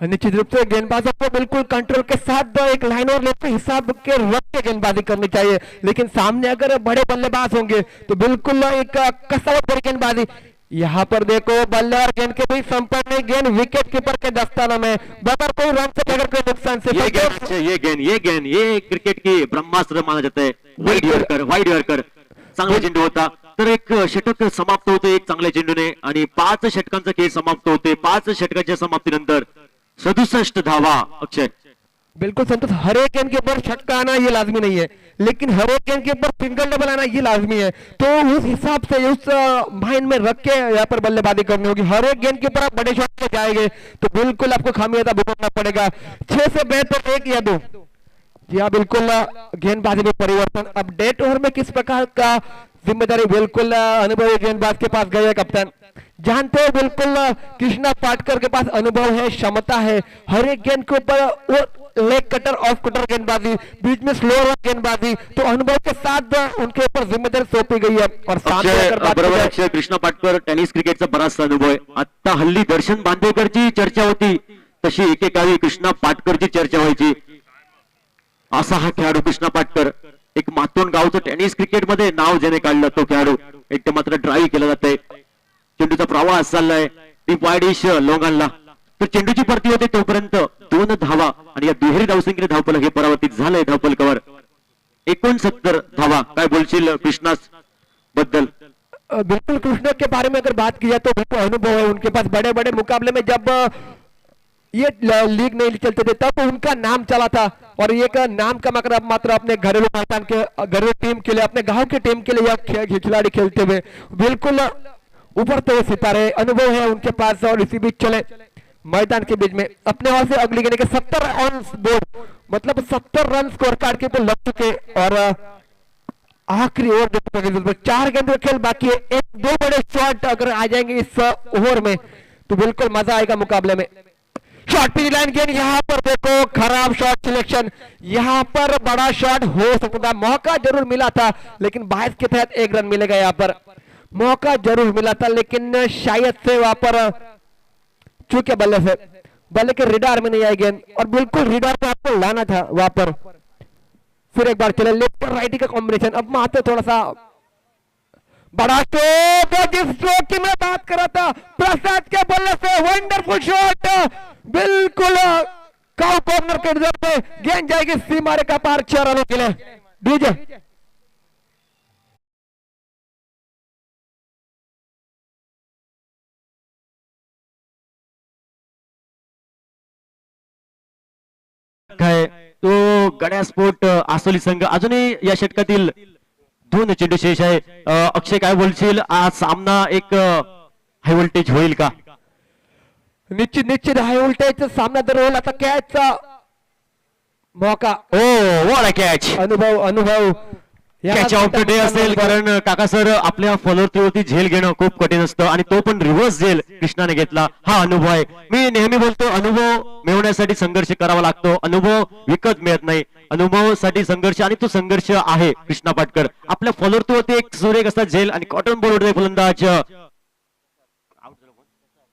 निश्चित रूप से गेंदबाजों को बिल्कुल कंट्रोल के साथ एक लाइन और लेते हिसाब के रख के गेंदबाजी करनी चाहिए, लेकिन सामने अगर बड़े बल्लेबाज होंगे तो बिल्कुल एक कसावट भरी गेंदबाजी। यहाँ पर देखो बल्ले और गेंद के बीच संपर्क में, गेंद विकेट कीपर के दस्ताना में, बगैर कोई रन से बगैर कोई नुकसान से ये क्रिकेट की ब्रह्मास्त्र माना जाता है। वाईड यॉर्कर चांगला चेंडू होता, तर एक षटक समाप्त होते एक चांगल्या चेंडूने आणि 5 षटकांचा खेळ समाप्त होते। 5 षटकाच्या समाप्तीनंतर 67 धावा। अक्षय बिल्कुल संतोष, हर एक गेंद के ऊपर छक्का आना ये लाजमी नहीं है, लेकिन हर एक गेंद के ऊपर सिंगल डबल आना ये लाजमी है। तो उस हिसाब से उस माइंड में रख के यहाँ पर बल्लेबाजी करनी होगी। हर एक गेंद के ऊपर आप बड़े शॉट पे जाएंगे तो बिल्कुल आपको खामियाजा भुगतना पड़ेगा। 6 से बेहतर 1 या 2। जी हाँ बिल्कुल, गेंदबाजी में परिवर्तन। अब डेट ओवर में किस प्रकार का जिम्मेदारी बिल्कुल अनुभवी गेंदबाज के पास गए कप्तान। जानते हो बिल्कुल कृष्णा पाटकर के पास अनुभव है, क्षमता है। हर एक गेंद के ऊपर वो लेग कटर ऑफ कटर गेंदबाजी, बीच में स्लो रन गेंदबाजी, तो अनुभव के साथ उनके ऊपर जिम्मेदारी सौंपी गई है। और बरोबर अक्षय, कृष्णा पाटकर टेनिस क्रिकेटचा बराचसा अनुभव आहे। आता हल्ली दर्शन बांदेकरची चर्चा होती तशी एकेकाळी कृष्णा पाटकरची चर्चा व्हायची। असा हा खेळाडू कृष्णा पाटकर, एक मातोंड गावचं टेनिस क्रिकेट मध्ये नाव ज्याने काढलं तो खेळाडू। एक मात्र ड्राईव्ह केला जाते, चेंडूचा प्रवास चाललाय, ती वाईडिश लोंगांना, तर चेंडूची परती होते तोपर्यंत 2 धावा आणि या दुहेरी धावसंख्येने धावफलक हे परावर्तित झालंय धावफलकावर 69 धावा। काय बोलशील कृष्णा बद्दल? बिल्कुल कृष्णा के बारे में अगर बात की जाए तो बिल्कुल अनुभव है उनके पास। बड़े बड़े मुकाबले में जब ये लीग नहीं चलते थे तब उनका नाम चला था, और ये का नाम का मात्र अपने घरेलू मैदान के घरेलू टीम के लिए, अपने गांव के टीम के लिए यह खिलाड़ी खेलते हुए बिल्कुल उभरते हुए सितारे। अनुभव है उनके पास। और इसी बीच चले मैदान के बीच में अपने ओर से अगली गेंद के 70 ऑन बोर्ड, मतलब 70 रन स्कोर कार्ड के ऊपर लग चुके। और आखिरी ओवर 4 गेंद का खेल बाकी है। 1-2 बड़े शॉट अगर आ जाएंगे इस ओवर में तो बिल्कुल मजा आएगा मुकाबले में। शॉट पी लाइन गेंद, यहाँ पर देखो खराब शॉट सिलेक्शन। यहाँ पर बड़ा शॉट हो सकता था, मौका जरूर मिला था, लेकिन 22 के तहत 1 रन मिलेगा। यहाँ पर मौका जरूर मिला था, लेकिन शायद से वहां पर चूके बल्ले के रिडार में नहीं आई गेंद, और बिल्कुल रिडार पे आपको लाना था वहां पर। फिर एक बार चले लेफ्ट और राइट का कॉम्बिनेशन। अब मात्र थोड़ा सा बड़ा स्ट्रोक, जिस स्ट्रोक की मैं बात कर रहा था, प्रसाद के बल्ले से वंडरफुल शॉट, बिल्कुल काउ कॉर्नर के नजर पे गेंद जाएगी सीमा रेखा पार 6 रनों के लिए। डीजे काय तो गड्या स्पोर्ट आसोली संघ अजूनही या षटकातील 2 चेंडू शेष आहे। अक्षय काय बोलशील, आज सामना एक हाय व्होल्टेज होईल का? निश्चित हाय व्होल्टेज सामना जर होईल। आता कॅचचा मौका, ओ व्हॉट अ कॅच, अनुभव कॅच ऑफ द डे असेल, कारण काका सर आपल्या फॉलोवरती झेल घेणं खूप कठीण असतं आणि तो पण रिव्हर्स झेल कृष्णाने घेतला। हा अनुभव आहे। मी नेहमी बोलतो अनुभव मिळवण्यासाठी संघर्ष करावा लागतो, अनुभव विकत मिळत नाही। अनुभवासाठी संघर्ष, आणि तो संघर्ष आहे कृष्णा पाटकर। आपल्या फॉलोवरती एक सुरेख असा झेल आणि कॉटन बॉल फलंदाज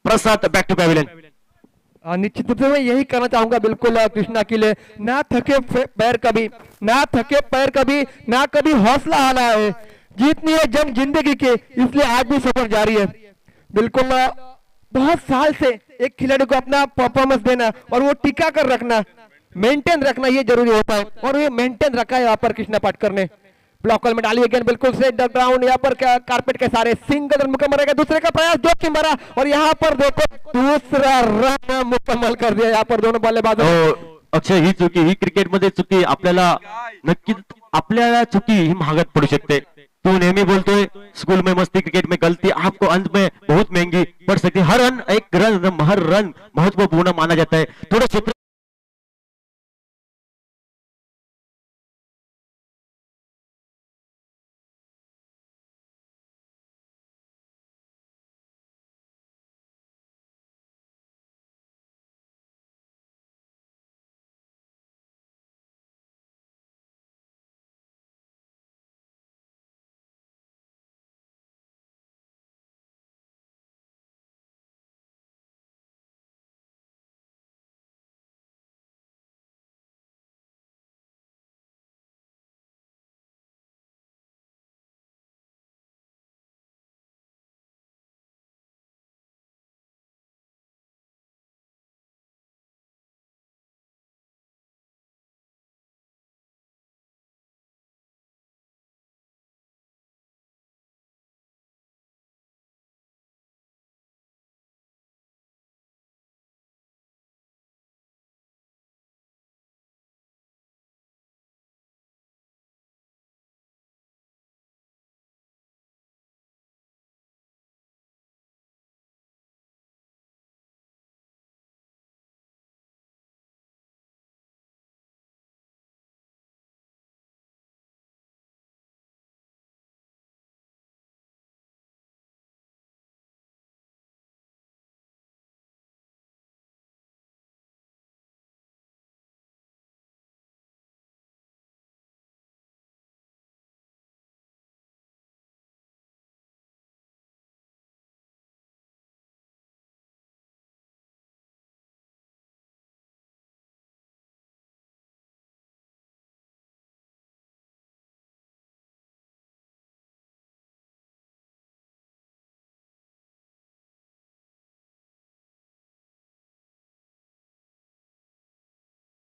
प्रसाद बॅक टू पॅव्हिलियन। निश्चित रूप से मैं यही कहना चाहूंगा बिल्कुल कृष्णा के लिए, ना थके पैर कभी, ना कभी हौसला हारा है। जीतनी है जंग जिंदगी के, इसलिए आज भी सफर जारी है। बिल्कुल बहुत साल से एक खिलाड़ी को अपना परफॉर्मेंस देना और वो टिका कर रखना, मेंटेन रखना, ये जरूरी होता है, और ये मेंटेन रखा है यहाँ पर कृष्णा पाटकर ने। ब्लॉकल में डाली गेंद बिल्कुल से ग्राउंड, यहाँ पर कारपेट के सारे सिंगल रन मुकम्मल रहेगा। दूसरे का प्रयास जोखिम भरा, और यहाँ पर देखो दूसरा रन मुकम्मल कर दिया यहाँ पर दोनों बल्लेबाजों। अक्षय ही चुकी, ही क्रिकेटमध्ये चुकी आपल्याला नक्की, आपल्याला चुकी ही महागात पडू शकते। तू नेहमी बोलतोय स्कूल में मस्ती क्रिकेट में गलती आपको अंत में बहुत महंगी पड़ सकती है। हर रन महत्वपूर्ण माना जाता है। थोड़ा क्षेत्र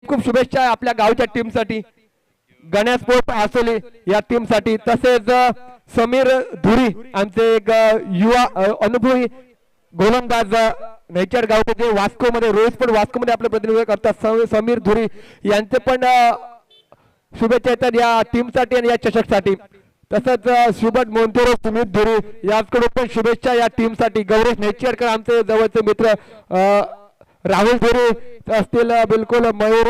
खूप शुभेच्छा आपल्या गावच्या टीमसाठी, गणेश स्पोर्ट आसोली या टीमसाठी, तसेच समीर धुरी आमचे एक युवा अनुभवी गोलंदाज नेचर गावचे जे वास्को मध्ये रोहित स्पोर्ट वास्को मध्ये आपलं प्रतिनिधित्व करतात, समीर धुरी यांचे पण शुभेच्छा येतात या टीमसाठी आणि या चषकसाठी. तसंच सुबट मोंतेरो, सुमित धुरी याचकडून पण शुभेच्छा या टीमसाठी. गौरेश नेचरकर आमचे जवळचे मित्र, राहुल धुरी असतील, बिलकुल मयूर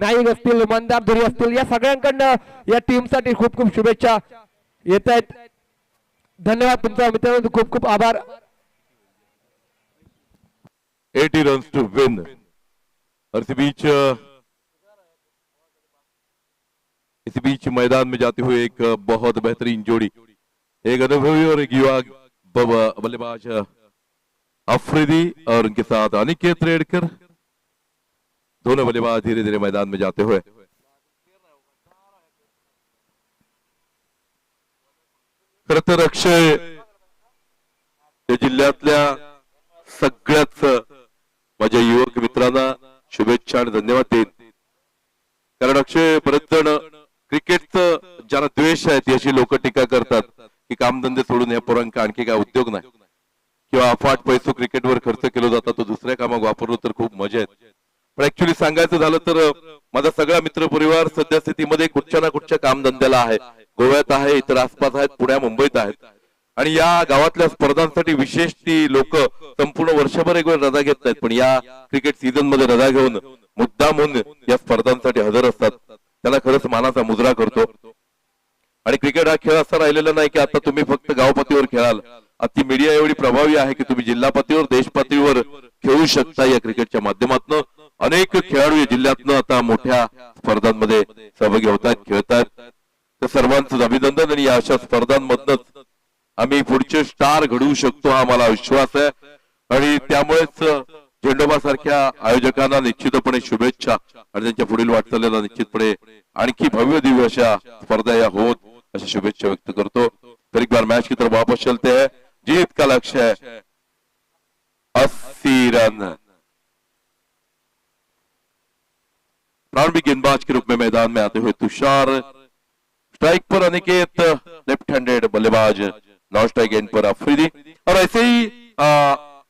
नाईक असतील, मंदार धुरी असतील, या सगळ्यांकडनं या टीमसाठी खूप खूप शुभेच्छा येत आहेत. धन्यवाद तुमचा मित्रांनो, खूप खूप आभार. 80 runs to win. और इसी बीच मैदान में जाते हुए एक बहुत बेहतरीन जोड़ी, एक अनुभवी और एक युवा बल्लेबाज अफरीदी और उनके साथ अनिकेत रेडकर, दोनों बल्लेबाज धीरे धीरे मैदान में जाते हुए. खरं तर अक्षय या जिल्ह्यातल्या सगळ्याच माझ्या युवक मित्रांना शुभेच्छा आणि धन्यवाद देईन. कारण अक्षय बरेच जण क्रिकेटचं ज्याला द्वेष आहे ती अशी लोक टीका करतात की कामधंदे सोडून या पोरांका आणखी काय उद्योग नाही किंवा अफाट पैसो क्रिकेटवर खर्च केला जातात, तो दुसऱ्या कामात वापरलो तर खूप मजा येते. पण ऍक्च्युली सांगायचं झालं तर माझा सगळा मित्र परिवार सध्या स्थितीमध्ये कुठच्या ना कुठच्या कामधंद्याला आहे. गोव्यात आहे, इतर आसपास आहेत, पुण्या मुंबईत आहेत. आणि या गावातल्या स्पर्धांसाठी विशेष ती लोक संपूर्ण वर्षभर एक वेळ रजा घेत नाहीत, पण या क्रिकेट सीझन मध्ये रजा घेऊन मुद्दाम होऊन या स्पर्धांसाठी हजर असतात. त्याला खरंच मानाचा मुजरा करतो. आणि क्रिकेट हा खेळ असा राहिलेला नाही की आता तुम्ही फक्त गाव पातळीवर खेळाल. आता मीडिया एवढी प्रभावी आहे की तुम्ही जिल्हा पातळीवर, देश पातळीवर खेळू शकता. या क्रिकेटच्या माध्यमातून अनेक खेळाडू या जिल्ह्यातनं आता मोठ्या स्पर्धांमध्ये सहभागी होतात, खेळतात. तर सर्वांचं अभिनंदन. आणि या अशा स्पर्धांमधनच आम्ही पुढचे स्टार घडवू शकतो हा मला विश्वास आहे. आणि त्यामुळेच झेंडोबा सारख्या आयोजकांना निश्चितपणे शुभेच्छा आणि त्यांच्या पुढील वाटचालीला निश्चितपणे आणखी भव्य दिव्य अशा स्पर्धा या होत अशी शुभेच्छा व्यक्त करतो. फिर एक बार मैच की तरफ वापस चलते हैं. जीत का लक्ष्य है 80 रन. प्रारंभिक गेंदबाज के रूप में मैदान में आते हुए तुषार, स्ट्राइक पर अनिकेत, लेफ्ट हैंडेड बल्लेबाज, नॉन स्ट्राइक एंड पर अफरीदी. और ऐसे ही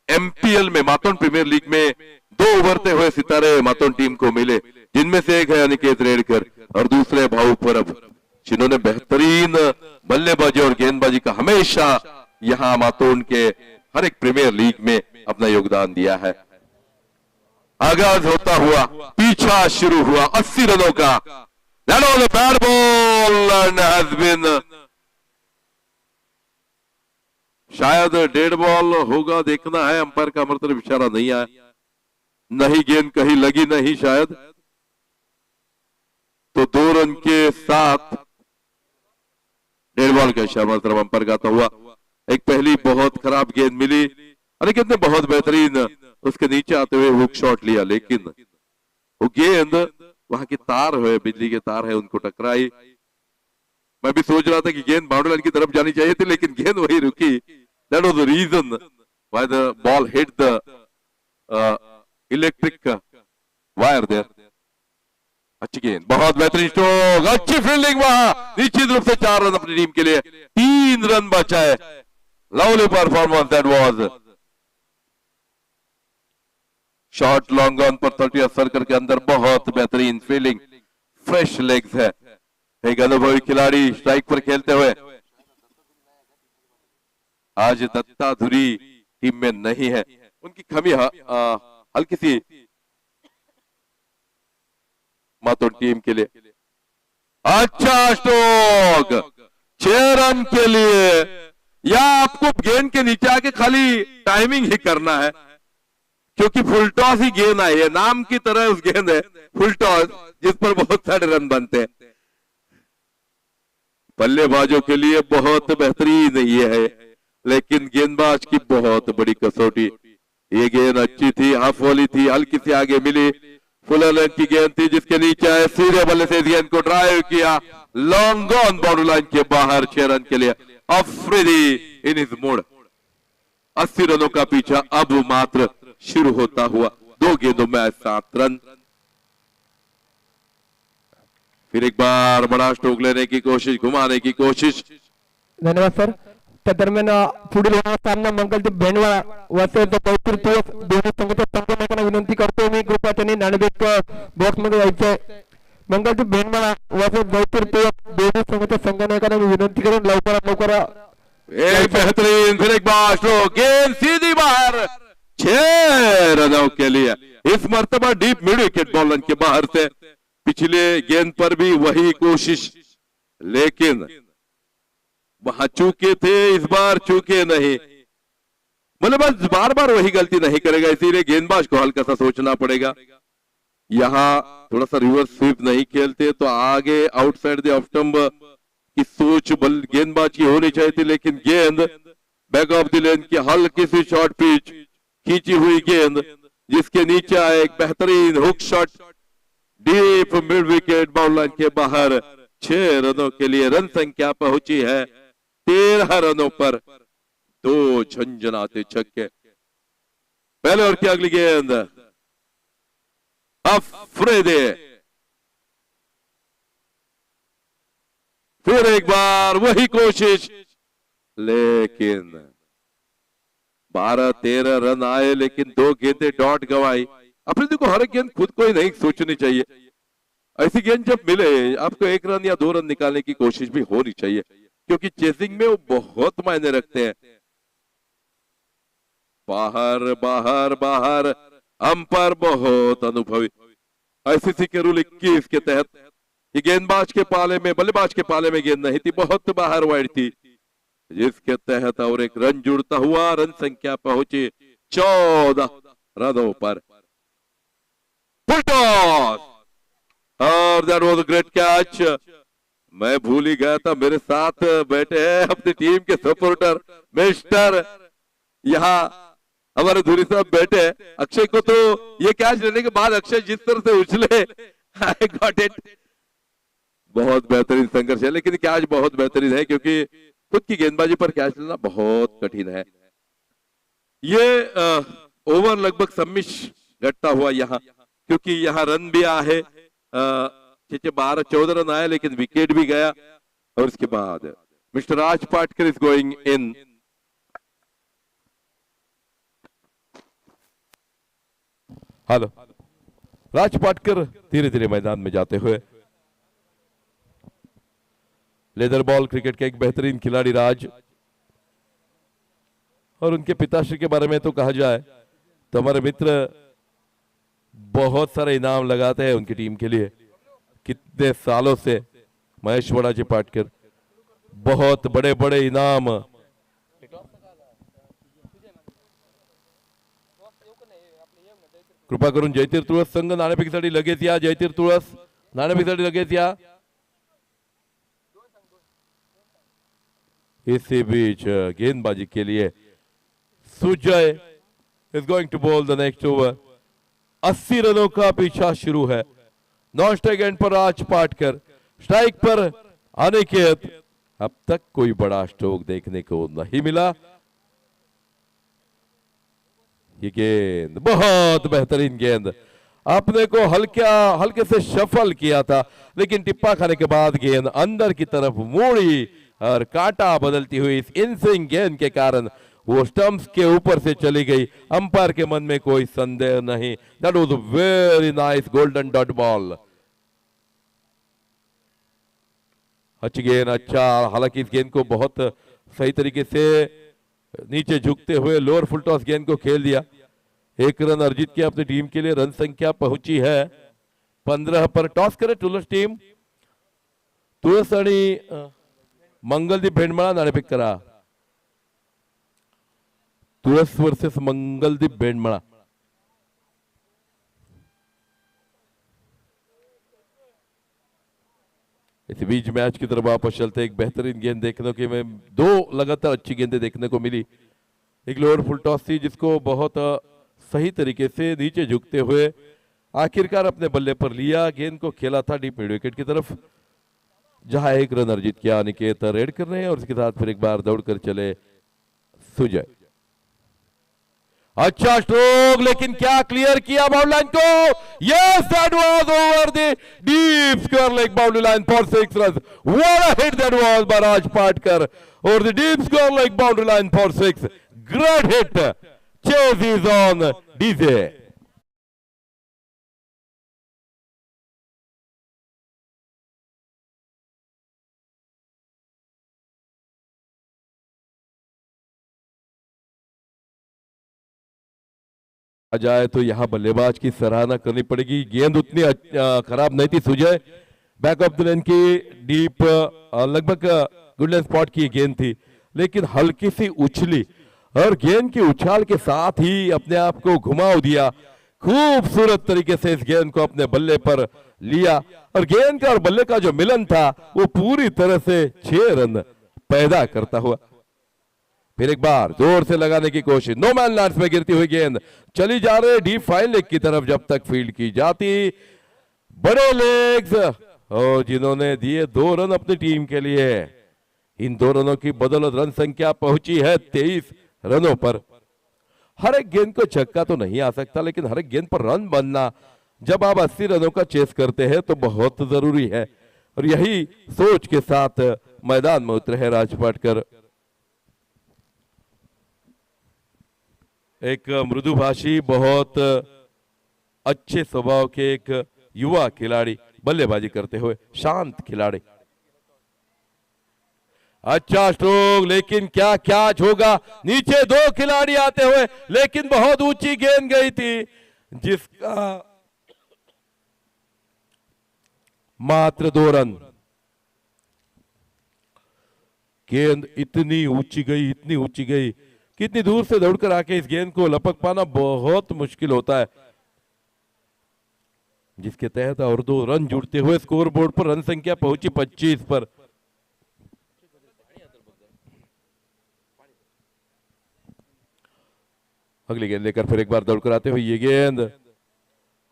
एमपीएल में मातोन प्रीमियर लीग में 2 उभरते हुए सितारे मातोन टीम को मिले, जिनमें से एक है अनिकेत रेडकर और दूसरे भाऊ परब, जिन्होंने बेहतरीन बल्लेबाजी और गेंदबाजी का हमेशा यहां मातोन के हर एक प्रीमियर लीग में अपना योगदान दिया है. आगाज होता हुआ पीछा शुरू हुआ 80 रनों का. That was a bad ball and has been शायद डेड बॉल होगा, देखना है. अंपायर का मतलब इशारा नहीं आया, नहीं गेंद कहीं लगी नहीं शायद. तो 2 रन के साथ डेड बॉल का इशारा तरफ अंपायर गाता हुआ. एक पहली बहुत खराब गेंद मिली, अनिकेत ने बहुत बेहतरीन उसके नीचे आते हुए हुक शॉट लिया, लेकिन वो गेंद वहां की तार है, बिजली के तार है, उनको टकराई. मैं भी सोच रहा था कि गेंद बाउंड्री लाइन की तरफ जानी चाहिए थी, लेकिन गेंद वही रुकी. That was the reason why the ball hit the electric wire there. अच्छी गेंद, बहुत बेहतरीन स्ट्रोक, अच्छी फील्डिंग वहां. निश्चित रूप से 4 रन अपनी टीम के लिए, 3 रन बचाए. Lovely performance that was. Short long on पर 30 सर्कल के अंदर बहुत बेहतरीन फील्डिंग, फ्रेश लेग्स है. एक अनुभवी खिलाड़ी स्ट्राइक पर खेलते हुए. आज दत्ता धुरी टीम में नहीं है, उनकी कमी हल्की सी मातोन टीम के लिए. अच्छा स्ट्रोक 6 रन के लिए. या आपको गेंद के नीचे आके खाली टाइमिंग ही करना है, क्योंकि फुल टॉस ही गेंद आई है. नाम की तरह उस गेंद है फुल टॉस, जिस पर बहुत सारे रन बनते हैं. बल्लेबाजों के लिए बहुत बेहतरीन ये है, लेकिन गेंदबाज की बहुत बड़ी कसौटी. ये गेंद अच्छी थी, हाफ वाली थी, हल्की सी आगे मिली. फुल लेंथ की गेंद थी जिसके नीचे आए, सीधे बल्ले से इस गेंद को ड्राइव किया, लॉन्ग ऑन बाउंड्री लाइन के बाहर. 6 रन के लिए अफरीदी इन इज मोड. 80 रनों का पीछा अब मात्र शुरू होता हुआ. 2 गेंदों में 7 रन. फिर एक बार बड़ा स्ट्रोक लेने की कोशिश, घुमाने की कोशिश। धन्यवाद सर. त्या दरम्यान पुढील सामना मंगलदीप भेंडवाळा वर्सेस गौतम तुळस दोन्ही संघाच्या संघटकांना विनंती करतो मी कृपया त्यांनी नाणेफेक बॉक्स मध्ये जायचंय. मंगलदीप भेंडवाळा वर्सेस गौतम तुळस दोन्ही संघाच्या संघटकांना मी विनंती करून लवकरात लवकर एक बेहतरीन, फिर एक बार स्ट्रोक, गेंद सीधी बाहर, 6 रनों के लिए। इस मर्तबा डीप मिड विकेट बॉल के बाहर से। पिछले गेंद पर भी वही कोशिश, लेकिन वहां चूके थे, इस बार चूके नहीं। बल्लेबाज बार बार वही गलती नहीं करेगा, इसीलिए गेंदबाज को हल्का सा सोचना पड़ेगा। यहां थोड़ा सा रिवर्स स्वीप नहीं खेलते तो आगे आउटसाइड द ऑफ स्टंप की सोच बल गेंदबाज की होनी चाहिए थी, लेकिन गेंद बैक ऑफ द लेन की हल्की सी शॉर्ट पिच, खींची हुई गेंद जिसके नीचे आए एक बेहतरीन hook shot deep mid wicket bound line के बाहर। 6 रनों के लिए रन संख्या पहुंची है 13 रनों पर, 2 झंझनाते छक्के। पहले ओवर की अगली गेंद अफरीदी, फिर एक बार वही कोशिश, लेकिन 12-13 रन आए, लेकिन 2 गेंदें डॉट गवाई। अफरीदी को हर गेंद खुद को ही नहीं सोचनी चाहिए। ऐसी गेंद जब मिले आपको 1 रन या 2 रन निकालने की कोशिश भी होनी चाहिए, क्योंकि चेसिंग में वो बहुत मायने रखते हैं। बाहर बाहर बाहर, अंपायर बहुत अनुभवी। आईसीसी के रूल 21 के तहत ये गेंदबाज के पाले में, बल्लेबाज के पाले में गेंद नहीं थी, बहुत बाहर वाइड थी, जिसके तहत और एक रन जुड़ता हुआ रन संख्या पहुंची 14 रनों पर। फुल टॉस और that was a great catch. मैं भूल ही गया था, मेरे साथ बैठे हैं अपनी टीम के सपोर्टर मिस्टर, यहाँ हमारे धुरी साहब बैठे। अक्षय को तो ये कैच लेने के बाद अक्षय जिस तरह से उछले, आई गॉट इट, बहुत बेहतरीन संघर्ष है, लेकिन कैच बहुत बेहतरीन है, क्योंकि खुद की गेंदबाजी पर कैच लेना बहुत कठिन है। ये ओवर लगभग सम्मिश घटता हुआ यहाँ, क्योंकि यहाँ रन भी आए, 12-14 रन आए, लेकिन विकेट भी गया। और उसके बाद mister Raj Patkar is going in. Hello, Raj Patkar धीरे धीरे मैदान में जाते हुए। लेदर बॉल क्रिकेट के एक बेहतरीन खिलाड़ी राज, और उनके पिताश्री के बारे में तो कहा जाए तो हमारे मित्र बहुत सारे इनाम लगाते हैं उनकी टीम के लिए, कितने सालों से। महेश वड़ाजी पाटकर बहुत बड़े बड़े इनाम। कृपा करून जयतीर तुळस संघ नाणेफेकीसाठी लगेच या। जयतीर तुळस नाणेफेकीसाठी लगेच या। इसी बीच गेंदबाजी के लिए Sujay is going to bowl the next over. 80 रनों का पीछा शुरू है। नॉन स्ट्राइक एंड पर राज पाटकर, स्ट्राइक पर अनिकेत। अब तक कोई बड़ा स्ट्रोक देखने को नहीं मिला। ये गेंद बहुत बेहतरीन गेंद, आपने को हल्के से शफल किया था, लेकिन टिप्पा खाने के बाद गेंद अंदर की तरफ मुड़ी और कांटा बदलती हुई इस इनस्विंग गेंद के कारण वो स्टंप्स के ऊपर से चली गई। अंपायर के मन में कोई संदेह नहीं। That was a very nice golden dot ball. अच्छी गेंद, अच्छा। हालांकि इस गेंद को बहुत सही तरीके से नीचे झुकते हुए लोअर फुल टॉस गेंद को खेल दिया। 1 रन अर्जित किया अपनी टीम के लिए। रन संख्या पहुंची है 15 पर। टॉस करे तुळस टीम। तुळस आणि मंगलदीप भेंडमाळा नाणेफेक करा। तुळस वर्सेस मंगलदीप भेंडमाळा। इस बीच मैच की तरफ वापस चलते। एक बेहतरीन गेंद देखने को में 2 लगातार अच्छी गेंदें देखने को मिली। एक लोअर फुल टॉस थी जिसको बहुत सही तरीके से नीचे झुकते हुए आखिरकार अपने बल्ले पर लिया। गेंद को खेला था डीप मिड विकेट की तरफ, जहां 1 रन अर्जित किया। अनिकेत रेड कर रहे हैं और उसके साथ फिर एक बार दौड़कर चले सुजय। अच्छा स्ट्रोक, लेकिन क्या क्लियर किया बाउंड्री लाइन को। Yes, that was over the deep square leg boundary line for 6 run. What a hit that was by Raj Patkar over the deep square leg boundary line for 6। Great hit. Chase is on DJ. जाए तो यहां बल्लेबाज की सराहना करनी पड़ेगी। गेंद उतनी खराब नहीं थी Sujay, back of the lane की डीप लगभग गुडलैंड स्पॉट की गेंद थी, लेकिन हल्की सी उछली और गेंद की उछाल के साथ ही अपने आप को घुमाव दिया। खूबसूरत तरीके से इस गेंद को अपने बल्ले पर लिया और गेंद का और बल्ले का जो मिलन था वो पूरी तरह से 6 रन पैदा करता हुआ। फिर एक बार जोर से लगाने की कोशिश, नो मैन लैंड्स में गिरती हुई गेंद चली जा रही डीप फाइन लेग की तरफ। जब तक फील्ड की जाती बड़े लेग्स और जिन्होंने दिए 2 रन अपनी टीम के लिए, इन 2 रनों की बदौलत रन संख्या पहुंची है 23 रनों पर। हर एक गेंद को छक्का तो नहीं आ सकता, लेकिन हर एक गेंद पर रन बनना जब आप 80 रनों का चेस करते हैं तो बहुत जरूरी है, और यही सोच के साथ मैदान में उतरे हैं राज पाटकर। एक मृदुभाषी, बहुत अच्छे स्वभाव के एक युवा खिलाड़ी, बल्लेबाजी करते हुए शांत खिलाड़ी। अच्छा स्ट्रोक, लेकिन क्या कैच होगा। नीचे 2 खिलाड़ी आते हुए, लेकिन बहुत ऊंची गेंद गई थी जिसका मात्र 2 रन। गेंद इतनी ऊंची गई, इतनी ऊंची गई, कितनी दूर से दौड़कर आके इस गेंद को लपक पाना बहुत मुश्किल होता है, जिसके तहत और 2 रन जुड़ते हुए स्कोर बोर्ड पर रन संख्या पहुंची 25 पर। अगली गेंद लेकर फिर एक बार दौड़कर आते हुए ये गेंद,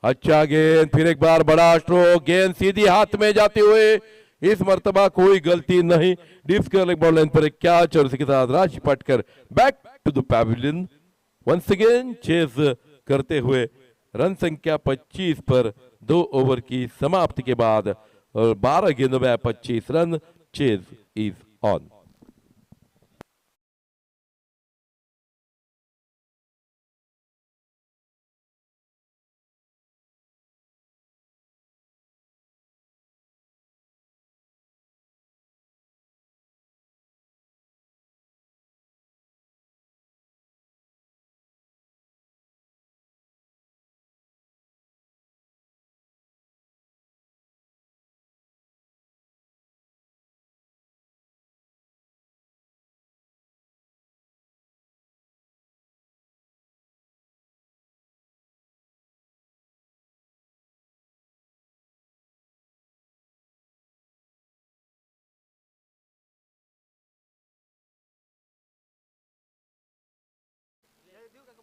अच्छा गेंद, फिर एक बार बड़ा स्ट्रोक, गेंद सीधी हाथ में जाते हुए, इस मर्तबा कोई गलती नहीं। Deep square leg ball line पर एक कैच और इसके साथ Raj Patkar back to the pavilion once again chase करते हुए रन संख्या 25 पर 2 ओवर की समाप्ति के बाद और 12 गेंदों में 25 रन। Chase is on.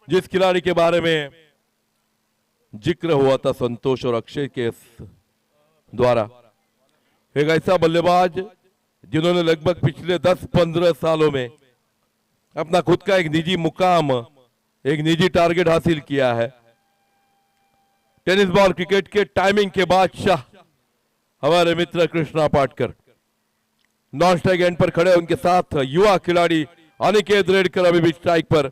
जिस खिलाड़ी के बारे में जिक्र हुआ था संतोष और अक्षय के द्वारा, एक ऐसा बल्लेबाज जिन्होंने लगभग पिछले 10-15 सालों में अपना खुद का एक निजी मुकाम, एक निजी टारगेट हासिल किया है। टेनिस बॉल क्रिकेट के टाइमिंग के बादशाह हमारे मित्र Krishna Patkar non strike end पर खड़े, उनके साथ युवा खिलाड़ी अनिकेत रेडकर अभी भी स्ट्राइक पर।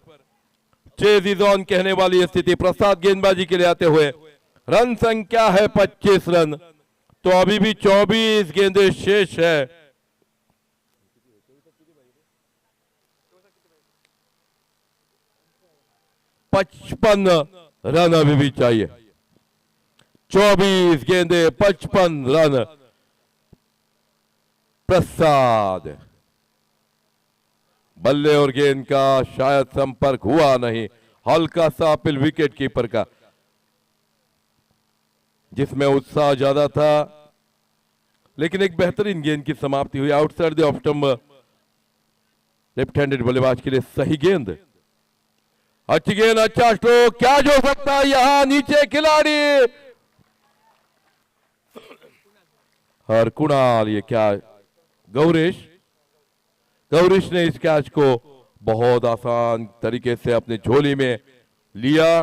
चेज इज ऑन कहने वाली स्थिति, प्रसाद गेंदबाजी के लिए आते हुए, रन संख्या है 25 रन, तो अभी भी 24 गेंदें शेष है। पचपन रन अभी भी चाहिए। 24 गेंदें, 55 रन। प्रसाद, बल्ले और गेंद का शायद संपर्क हुआ नहीं, हल्का सा अपील विकेट कीपर का, जिसमें उत्साह ज्यादा था, लेकिन एक बेहतरीन गेंद की समाप्ति हुई outside the off stump. Left handed बल्लेबाज के लिए सही गेंद, अच्छी गेंद, अच्छा स्ट्रोक, क्या जो सकता है यहां नीचे खिलाड़ी और कुणाल, ये क्या गौरीश ने इस कैच को बहुत आसान तरीके से अपनी झोली में लिया।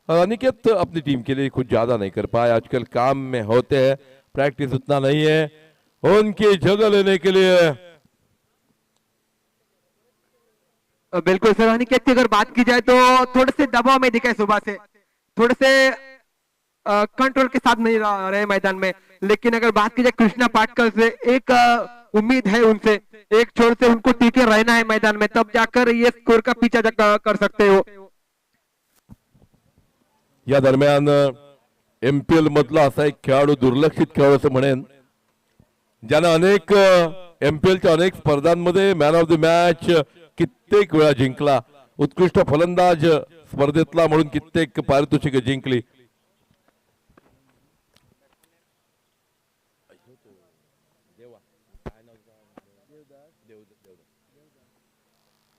और अनिकेत अपनी टीम के लिए कुछ ज्यादा नहीं कर पाए, आजकल काम में होते हैं, प्रैक्टिस उतना नहीं है उनकी जगह लेने के लिए। बिल्कुल सर, अनिकेत की अगर बात की जाए तो थोड़े से दबाव में दिखे सुबह से, थोड़े से कंट्रोल के साथ नहीं रहे मैदान में। लेकिन अगर बात की जाए कृष्णा पाटकर से, एक उम्मीद है उनसे, एक छोर से उनको टिके रहना है मैदान में, तब जाकर ये स्कोर का पीछा कर सकते हो। या दरम्यान एमपीएल मधला असा एक खेळाडू, दुर्लक्षित खेळाडू असं म्हणेन, ज्यानं अनेक एमपीएलच्या अनेक स्पर्धांमध्ये मॅन ऑफ द मॅच कित्येक वेळा जिंकला, उत्कृष्ट फलंदाज स्पर्धेतला म्हणून कित्येक पारितोषिके जिंकली।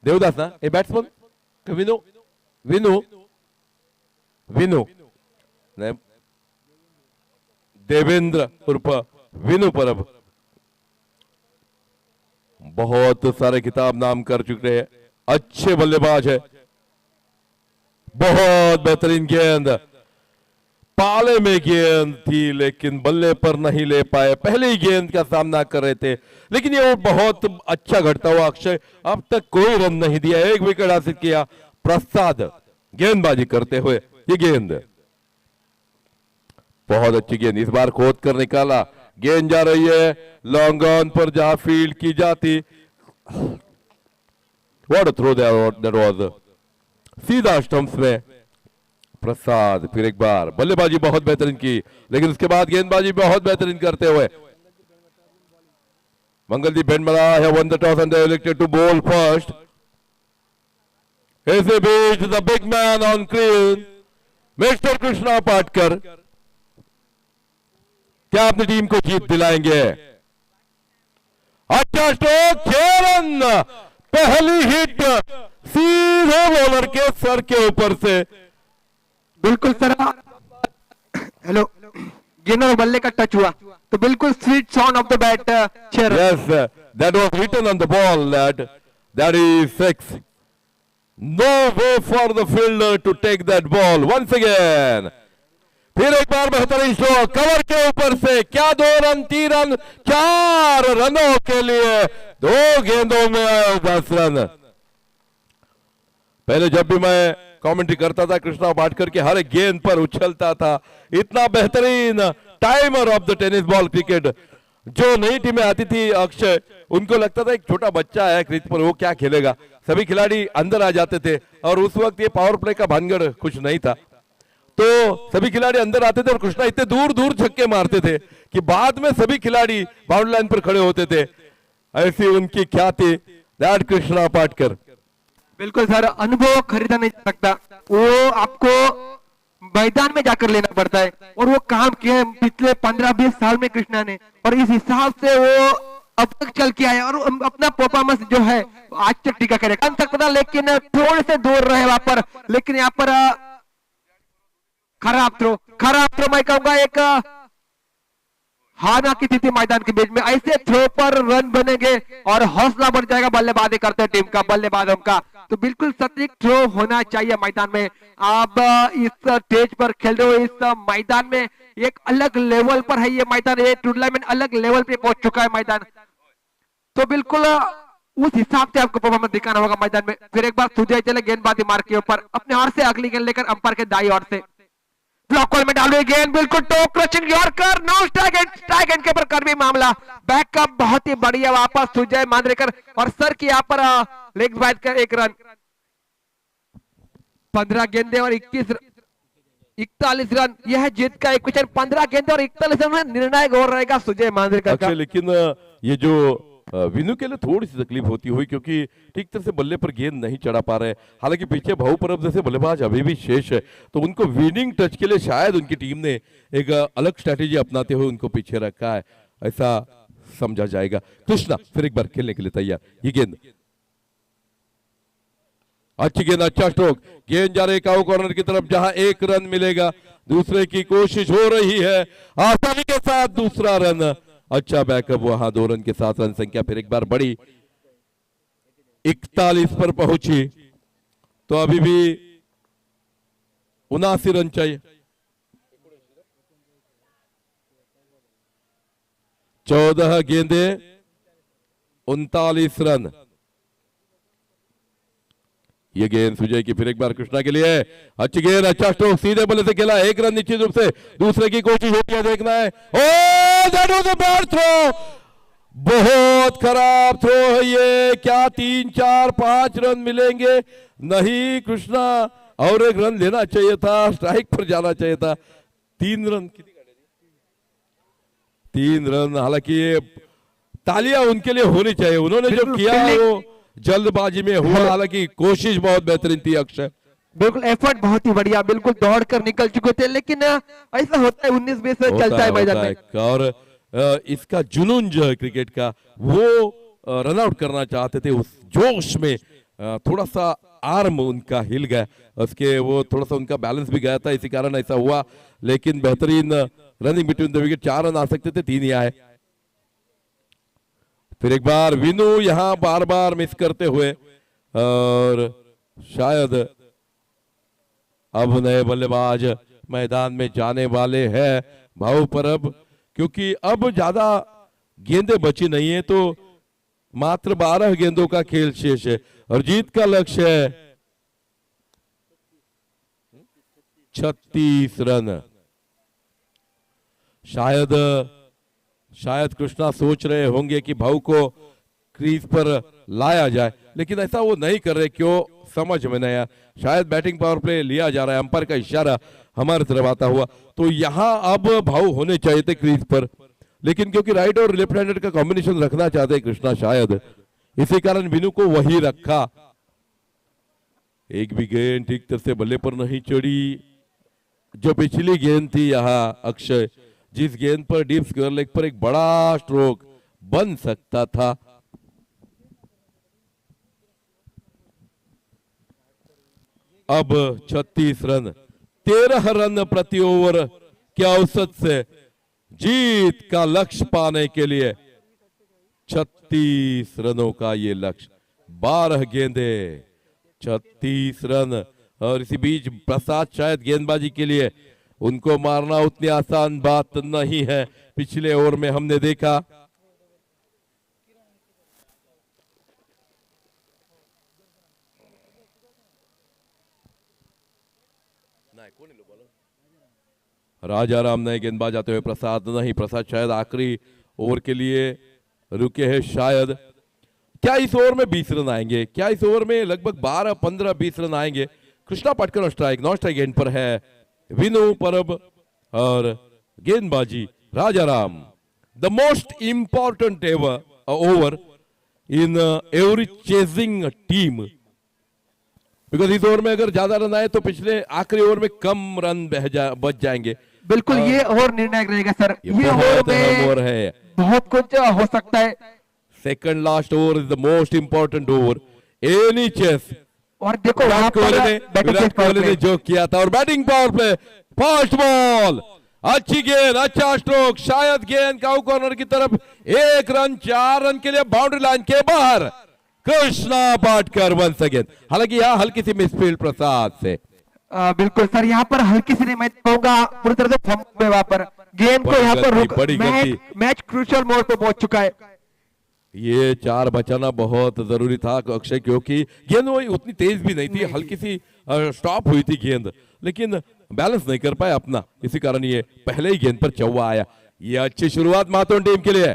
देवदास ना हे बॅट्समन विनू विनू विनू नहीं, देवेंद्र उर्फ विनू परब बहुत सारे खिताब नाम कर चुके हैं, अच्छे बल्लेबाज है, बहुत बेहतरीन गेंद, पाले में गेंद थी लेकिन बल्ले पर नहीं ले पाए, पहले ही गेंद का सामना कर रहे थे, लेकिन ये बहुत अच्छा घटता हुआ अक्षय, अब तक कोई रन नहीं दिया, एक विकेट हासिल किया प्रसाद गेंदबाजी करते हुए। ये गेंद बहुत अच्छी गेंद, इस बार खोद कर निकाला, गेंद जा रही है लॉन्ग ऑन पर जहां फील्ड की जाती। What a throw that was, सीधा स्टंप्स में प्रसाद फिर एक बार बल्लेबाजी बहुत बेहतरीन की, लेकिन उसके बाद गेंदबाजी बहुत बेहतरीन करते हुए Mangaldeep भेंडमला have won the toss and they elected to bowl first. ऐसे बीच the big man on crease, mister Krishna Patkar क्या अपनी टीम को जीत दिलाएंगे? अच्छा स्ट्रोक, 6 रन, पहली हिट सीधे बॉलर के सर के ऊपर से। बिल्कुल सर, हेलो, गेंद और बल्ले का टच हुआ तो बिल्कुल sweet sound of the bat. Yes, that was written on the ball that is 6. No way for the fielder to take that ball once again. फिर एक बार बेहतरीन स्ट्रोक कवर के ऊपर से, क्या 2 रन, 3 रन, 4 रनों के लिए 2 गेंदों में आए 10 रन। पहले जब भी मैं कमेंट्री करता था कृष्णा पाटकर के हर एक गेंद पर उछलता था, इतना बेहतरीन timer of the tennis ball cricket. जो नई टीमें आती थी अक्षय, उनको लगता था एक छोटा बच्चा है क्रीज पर, वो क्या खेलेगा, सभी खिलाड़ी अंदर आ जाते थे और उस वक्त ये पावर प्ले का भानगढ़ कुछ नहीं था, तो सभी खिलाड़ी अंदर आते थे और कृष्णा इतने दूर दूर छक्के मारते थे कि बाद में सभी खिलाड़ी बाउंड्री लाइन पर खड़े होते थे, ऐसी उनकी ख्याति दैट कृष्णा पाटकर। बिल्कुल सर, अनुभव खरीदा नहीं जा सकता, वो आपको मैदान में जाकर लेना पड़ता है, और वो काम किए पिछले 15-20 साल में कृष्णा ने, और इस हिसाब से वो अब तक चल के आया और अपना परफॉर्मेंस जो है आज तक टीका करेगा कर सकता, लेकिन थोड़े से दूर रहे वहां पर। लेकिन यहाँ पर खराब थ्रो मैं कहूंगा एक हारना की स्थिति मैदान के बीच में, ऐसे थ्रो पर रन बनेंगे और हौसला बढ़ जाएगा बल्लेबाजी करते टीम का, बल्लेबाजों का। तो बिल्कुल सटीक थ्रो होना चाहिए मैदान में। आप इस स्टेज पर खेल रहे हो, इस मैदान में एक अलग लेवल पर है ये मैदान, ये टूर्नामेंट अलग लेवल पे पहुंच चुका है मैदान, तो बिल्कुल उस हिसाब से आपको परफॉर्मेंस दिखाना होगा मैदान में। फिर एक बार सुजय चले गेंदबाजी मार के ऊपर अपने ओर से अगली गेंद लेकर अंपायर के दाई ओर से ब्लॉक कॉल में डाल रही गेंद, बिल्कुल top crunching yorker, no strike end के पर कर भी मामला, बैकअप बहुत ही बढ़िया वापस सुजय मांद्रेकर, और सर की यहाँ पर लेग बाइट कर 1 रन। 15 गेंदे और 41 रन, यह जीत का इक्वेशन। 15 गेंदे और 41 रन में निर्णायक ओवर रहेगा सुजय मांद्रेकर का। लेकिन ये जो विनू के लिए थोड़ी सी तकलीफ होती हुई, क्योंकि ठीक तरह से बल्ले पर गेंद नहीं चढ़ा पा रहे, हालांकि पीछे भाऊ परब जैसे बल्लेबाज अभी भी शेष है, तो उनको विनिंग टच के लिए शायद उनकी टीम ने एक अलग स्ट्रेटेजी अपनाते हुए उनको पीछे रखा है, ऐसा समझा जाएगा। कृष्णा फिर एक बार खेलने के लिए तैयार, ये गेंद अच्छी गेंद, अच्छा स्ट्रोक, गेंद जा रही काऊ कॉर्नर की तरफ जहां 1 रन मिलेगा, दूसरे की कोशिश हो रही है, आसानी के साथ दूसरा रन, अच्छा बैकअप वहां 2 रन के साथ रन संख्या फिर एक बार बढ़ी 41 पर पहुंची। तो अभी भी 79 रन चाहिए। 14 गेंदे 39 रन। ये गेंद सुजय की फिर एक बार कृष्णा के लिए, अच्छी गेंद, अच्छा स्ट्रोक, सीधे बल्ले से खेला, 1 रन निश्चित रूप से। दूसरे की कोशिश होती है, देखना है। Oh that was a bad throw, बहुत खराब थ्रो है ये। क्या 3 4 5 रन मिलेंगे? नहीं कृष्णा, और 1 रन लेना चाहिए था, स्ट्राइक पर जाना चाहिए था। 3 रन, 3 रन। हालांकि ये तालियां उनके लिए होनी चाहिए, उन्होंने जो किया वो जल्दबाजी में हुआ, हालांकि कोशिश बहुत बेहतरीन थी अक्षय। बिल्कुल एफर्ट बहुत ही बढ़िया, बिल्कुल दौड़ कर निकल चुके थे, लेकिन ऐसा होता है 19-20 में चलता है मैदान में। और इसका जुनून जो है क्रिकेट का, वो रन आउट करना चाहते थे, उस जोश में थोड़ा सा आर्म उनका हिल गया, उसके वो थोड़ा सा उनका बैलेंस भी गया था, इसी कारण ऐसा हुआ। लेकिन बेहतरीन running between the wicket, 4 run आ सकते थे, 3 ही आए। फिर एक बार विनू यहां बार बार मिस करते हुए, और शायद अब नए बल्लेबाज मैदान में जाने वाले हैं भाऊ परब, क्योंकि अब ज्यादा गेंदें बची नहीं है, तो मात्र 12 गेंदों का खेल शेष है और जीत का लक्ष्य है 36 रन। शायद कृष्णा सोच रहे होंगे कि भाऊ को क्रीज पर लाया जाए, लेकिन ऐसा वो नहीं कर रहे, क्यों समझ में नहीं आया। शायद बैटिंग पावर प्ले लिया जा रहा है, अंपायर का इशारा हमारे तरफ आता हुआ, तो यहां अब भाऊ होने चाहिए थे क्रीज पर, लेकिन क्योंकि राइट और लेफ्ट हैंडेड का कॉम्बिनेशन रखना चाहते कृष्णा, शायद इसी कारण विनू को वही रखा। एक भी गेंद ठीक तरह से बल्ले पर नहीं चढ़ी। जो पिछली गेंद थी यहां अक्षय, जिस गेंद पर डीप स्क्वायर लेग पर एक बड़ा स्ट्रोक बन सकता था, अब 36 रन, 13 रन प्रति ओवर के औसत से जीत का लक्ष्य पाने के लिए 36 रनों का ये लक्ष्य, 12 गेंदे 36 रन। और इसी बीच प्रसाद शायद गेंदबाजी के लिए उनको मारना उतनी आसान बात नहीं है, पिछले ओवर में हमने देखा। राजाराम नए गेंदबाज आते हुए, प्रसाद नहीं, प्रसाद शायद आखिरी ओवर के लिए रुके हैं शायद। क्या इस ओवर में 20 रन आएंगे? क्या इस ओवर में लगभग 12 15 20 रन आएंगे? Krishna Patkar strike, non strike end पर है विनू परब और गेंदबाजी Rajaram. The most important over in every chasing team, because इस ओवर में अगर ज्यादा रन आए तो पिछले आखिरी ओवर में कम रन बच जाएंगे। बिल्कुल ये ओवर निर्णायक रहेगा सर, ये ओवर में है, बहुत कुछ हो सकता है। Second last over is the most important over any chase. और देखो विराट कोहली ने जो किया था, और batting power play, fast ball, अच्छी गेंद, अच्छा स्ट्रोक, शायद गेंद काउ कॉर्नर की तरफ, 1 रन, 4 रन के लिए बाउंड्री लाइन के बाहर कृष्णा पाटकर वंस अगेन। हालांकि यहाँ हल्की सी मिसफील्ड प्रसाद से। बिल्कुल सर, यहाँ पर हल्की सी नहीं, मैं कहूंगा पूरी तरह से फंबल वहां पर गेंद को यहाँ पर मैच क्रूशियल मोड पे पहुंच चुका है। ये 4 बचाना बहुत जरूरी था अक्षय, क्योंकि गेंद वो उतनी तेज भी नहीं थी, हल्की सी स्टॉप हुई थी गेंद, लेकिन बैलेंस नहीं कर पाया अपना, इसी कारण ये पहले ही गेंद पर चौवा आया। ये अच्छी शुरुआत मातोन टीम के लिए।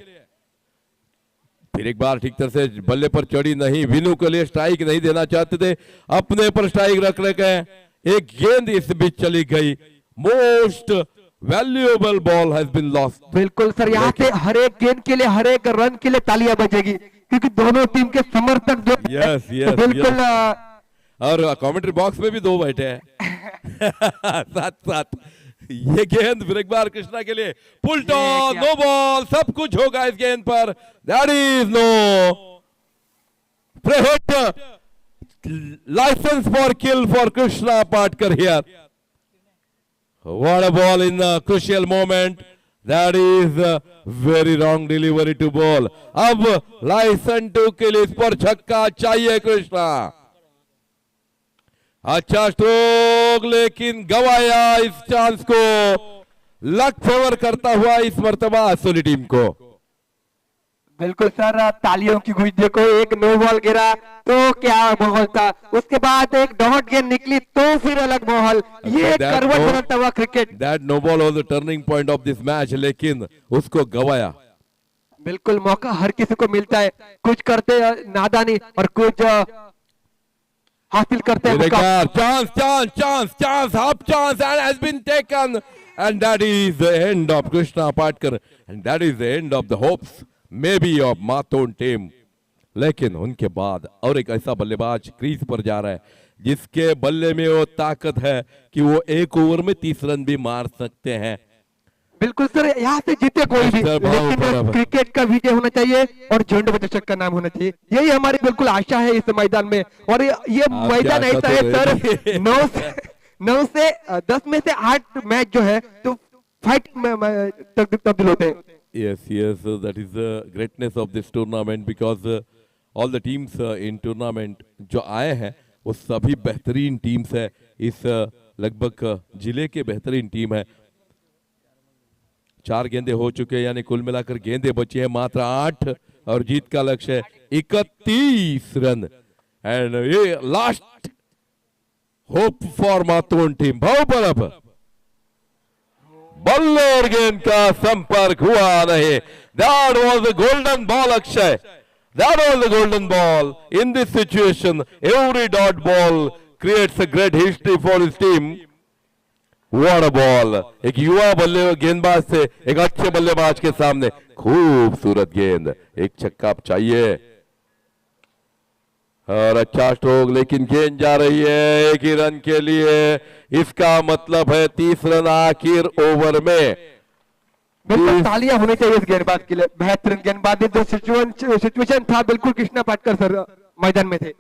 फिर एक बार ठीक तरह से बल्ले पर चढ़ी नहीं, विनू के लिए स्ट्राइक नहीं देना चाहते थे, अपने पर स्ट्राइक रख रखे हैं। एक गेंद इस बीच चली गई, most valuable ball has been lost. बिल्कुल सर, यहाँ से हर एक गेंद के लिए, हर एक रन के लिए तालियां बजेगी, क्योंकि दोनों टीम के समर्थक जो बिल्कुल और कमेंट्री बॉक्स में भी 2 बैठे हैं साथ साथ। ये गेंद फिर एक बार कृष्णा के लिए, पुल टॉस, नो बॉल, सब कुछ होगा इस गेंद पर, that is no licence for kill for Krishna Patkar here. What a ball in a crucial moment. That is a very wrong delivery to ball. अब लाइसेंस टू किल, इस पर छक्का चाहिए कृष्णा। अच्छा स्ट्रोक लेकिन गवाया इस चांस को। लक फेवर करता हुआ इस मर्तबा असोली टीम को। बिल्कुल सर, तालियों की गूंज देखो। एक नो बॉल गिरा तो क्या माहौल था, उसके बाद एक डॉट गेंद निकली तो फिर अलग माहौल। ये करवट बदलता हुआ cricket. That no ball was the turning point of this match, लेकिन उसको गवाया। बिल्कुल मौका हर किसी को मिलता है, कुछ करते नादानी और कुछ हासिल करते हैं। Chance chance chance chance half chance and has been taken and that is the end of Krishna Patkar and that is the end of the hopes may be of मातोन टीम। लेकिन उनके बाद और एक ऐसा बल्लेबाज क्रीज पर जा रहा है जिसके बल्ले में वो ताकत है कि वो एक ओवर में 30 रन भी मार सकते हैं। बिल्कुल सर, यहाँ से जीते कोई भी, लेकिन क्रिकेट का विजय होना चाहिए और झुंड चषक का नाम होना चाहिए। यही हमारी बिल्कुल आशा है इस मैदान में। और ये मैदान ऐसा है सर, 9 से 10 में से 8 मैच जो है तो फाइट में तब्दील होते हैं। Yes, that is the greatness of this tournament because all the teams in tournament जो आए हैं वो सभी बेहतरीन टीम्स है। इस लगभग जिले के बेहतरीन टीम है। 4 गेंदे हो चुके हैं, यानी कुल मिलाकर गेंदे बची है मात्र 8 और जीत का लक्ष्य है 31 रन। एंड ये लास्ट होप फॉर मातोन टीम। भाव पर बल्ले और गेंद का संपर्क हुआ नहीं। That was the golden ball, Akshay. That was the golden ball. In this situation, every dot ball creates a great history for his team. What a ball! एक युवा बल्ले गेंदबाज से एक अच्छे बल्लेबाज के सामने खूबसूरत गेंद। एक छक्का चाहिए और अच्छा स्ट्रोक, लेकिन गेंद जा रही है एक ही रन के लिए। इसका मतलब है 30 रन आखिर ओवर में। बिल्कुल तालियां होनी चाहिए इस गेंदबाज के लिए। बेहतरीन गेंदबाजी, जो सिचुएशन था बिल्कुल कृष्णा पाटकर सर मैदान में थे,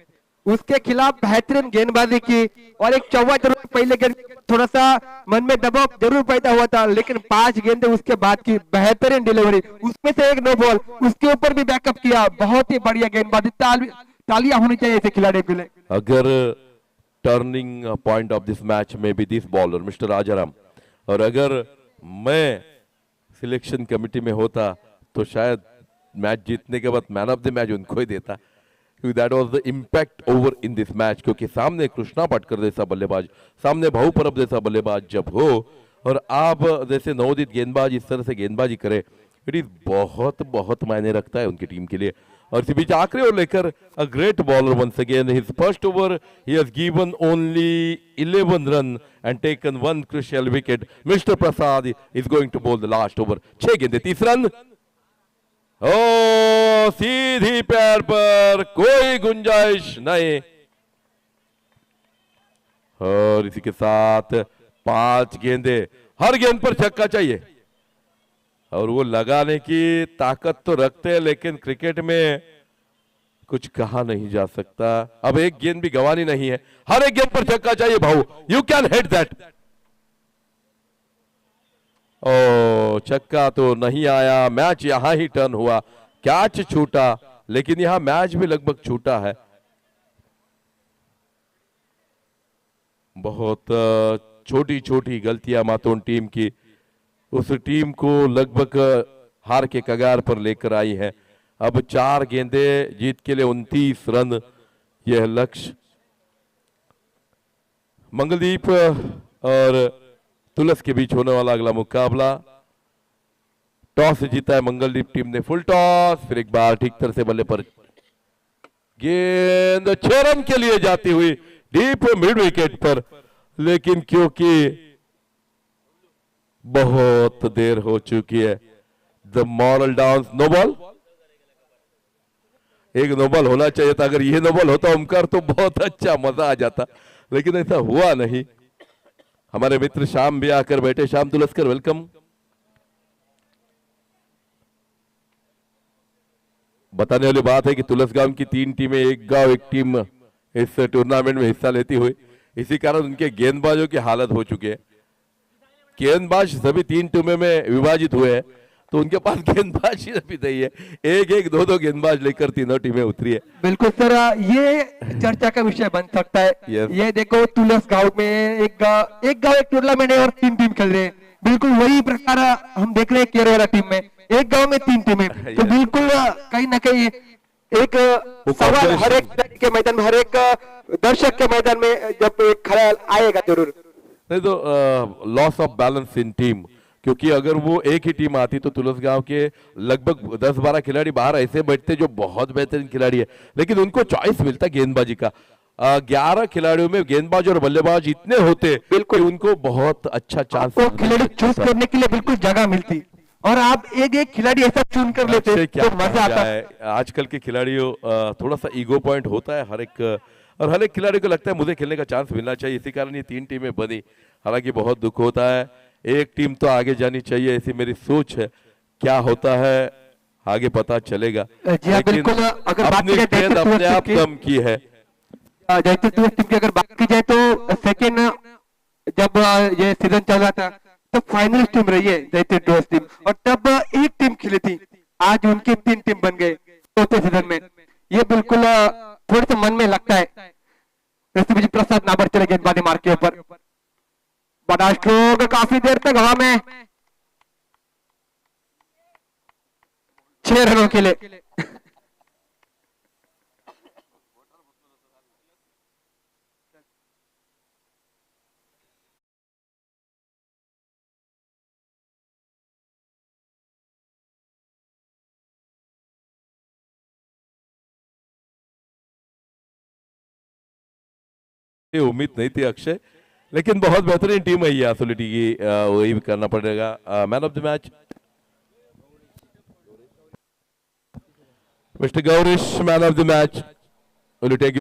उसके खिलाफ बेहतरीन गेंदबाजी की। और एक चौवा जरूर पहले गेंद थोड़ा सा मन में दबाव जरूर पैदा हुआ था, लेकिन 5 गेंदे उसके बाद की बेहतरीन डिलीवरी, उसमें से एक नो बॉल, उसके ऊपर भी बैकअप किया। बहुत ही बढ़िया गेंदबाजी, तालियां होनी चाहिए ऐसे खिलाड़ी के लिए। अगर turning point of this match में भी दिस बॉलर मिस्टर राजाराम, और अगर मैं सिलेक्शन कमेटी में होता तो शायद मैच जीतने के बाद मैन ऑफ द मैच उनको ही देता, क्योंकि that was the impact over in this match. क्योंकि सामने कृष्णा पाटकर जैसा बल्लेबाज, सामने भाऊ परब जैसा बल्लेबाज जब हो और आप जैसे नवोदित गेंदबाज इस तरह से गेंदबाजी करे, इट इज बहुत बहुत मायने रखता है उनकी टीम के लिए। और इसी बीच आखिरी ओवर लेकर a great bowler once again, his first over ही has given only 11 run and taken 1 crucial wicket. Mister Prasad is going to bowl the last over. 6 गेंदे 30 रन। ओ सीधी पैर पर, कोई गुंजाइश नहीं। और इसी के साथ 5 गेंदे, हर गेंद पर छक्का चाहिए। और वो लगाने की ताकत तो रखते हैं, लेकिन क्रिकेट में कुछ कहा नहीं जा सकता। अब एक गेंद भी गंवानी नहीं है, हर एक गेंद पर छक्का चाहिए भाऊ। You can hit that. Oh छक्का तो नहीं आया। मैच यहां ही टर्न हुआ, कैच छूटा, लेकिन यहां मैच भी लगभग छूटा है। बहुत छोटी छोटी गलतियां मातोन टीम की उस टीम को लगभग हार के कगार पर लेकर आई है। अब 4 गेंदे, जीत के लिए 29 रन, यह लक्ष्य। मंगलदीप और तुलस के बीच होने वाला अगला मुकाबला। टॉस जीता है मंगलदीप टीम ने, फुल टॉस, फिर एक बार ठीक तरह से बल्ले पर गेंद 6 रन के लिए जाती हुई डीप मिड विकेट पर, लेकिन क्योंकि बहुत देर हो चुकी है, the moral down. No ball, एक नो बॉल होना चाहिए था। अगर ये नो बॉल होता ओमकार तो बहुत अच्छा मजा आ जाता, लेकिन ऐसा हुआ नहीं। हमारे मित्र शाम भी आकर बैठे। शाम तुलस्कर, वेलकम। बताने वाली बात है कि तुलसगांव की 3 टीमें, एक गांव एक टीम इस टूर्नामेंट में हिस्सा लेती हुई, इसी कारण उनके गेंदबाजों की हालत हो चुकी है। गेंदबाज सभी 3 टीमों में विभाजित हुए हैं। तो उनके पास गेंदबाजी भी नहीं है। एक एक दो दो गेंदबाज लेकर तीनों टीमें उतरी है। बिल्कुल सर, ये चर्चा का विषय बन सकता है। Yes. ये देखो तुलस गांव में एक गांव एक टूर्नामेंट है और 3 टीम खेल रहे हैं। बिल्कुल वही प्रकार हम देख रहे हैं केरला टीम में, एक गांव में 3 टीमें। तो Yes. बिल्कुल कहीं ना कहीं एक सवाल competition. हर एक के मैदान में, हर एक दर्शक के मैदान में जब एक ख्याल आएगा जरूर। नहीं तो loss of balance in team, क्योंकि अगर वो एक ही टीम आती तो तुलस गांव के लगभग 10-12 खिलाड़ी बाहर ऐसे बैठते जो बहुत बेहतरीन खिलाड़ी है, लेकिन उनको चॉइस मिलता गेंदबाजी का। 11 खिलाड़ियों में गेंदबाज और बल्लेबाज इतने होते बिल्कुल उनको बहुत अच्छा चांस तो खिलाड़ी चूज करने के लिए बिल्कुल जगह मिलती और आप एक एक खिलाड़ी ऐसा चुन कर लेते से क्या तो मजा आता है। आजकल के खिलाड़ियों थोड़ा सा ईगो पॉइंट होता है हर एक, और हर एक खिलाड़ी को लगता है मुझे खेलने का चांस मिलना चाहिए, इसी कारण ये 3 टीमें बनी। हालांकि बहुत दुख होता है, एक टीम तो आगे जानी चाहिए, ऐसी मेरी सोच है। क्या होता है आगे पता चलेगा, जी हाँ, बिल्कुल। अगर बात अपनी की जाए स्ट्रेंथ जैसे अपने आप की- कम की है। जैसे तुलस टीम की अगर बात की जाए तो सेकेंड जब ये सीजन चल रहा था तब फाइनलिस्ट टीम रही है जैसे तुलस टीम, और तब एक टीम खेली थी। आज उनके 3 टीम बन गए चौथे सीजन में। ये बिल्कुल थोड़े से मन में लगता है। ऋषि प्रसाद नाबर चले गेंदबाजी मार्क के ऊपर, बड़ा स्ट्रोक काफी देर तक हवा में, 6 रनों के लिए। ये उम्मीद नहीं थी अक्षय, लेकिन बहुत बेहतरीन टीम है ये आसोलिटी की, वही भी करना पड़ेगा। Man of the match mister Gaurish, man of the match, will take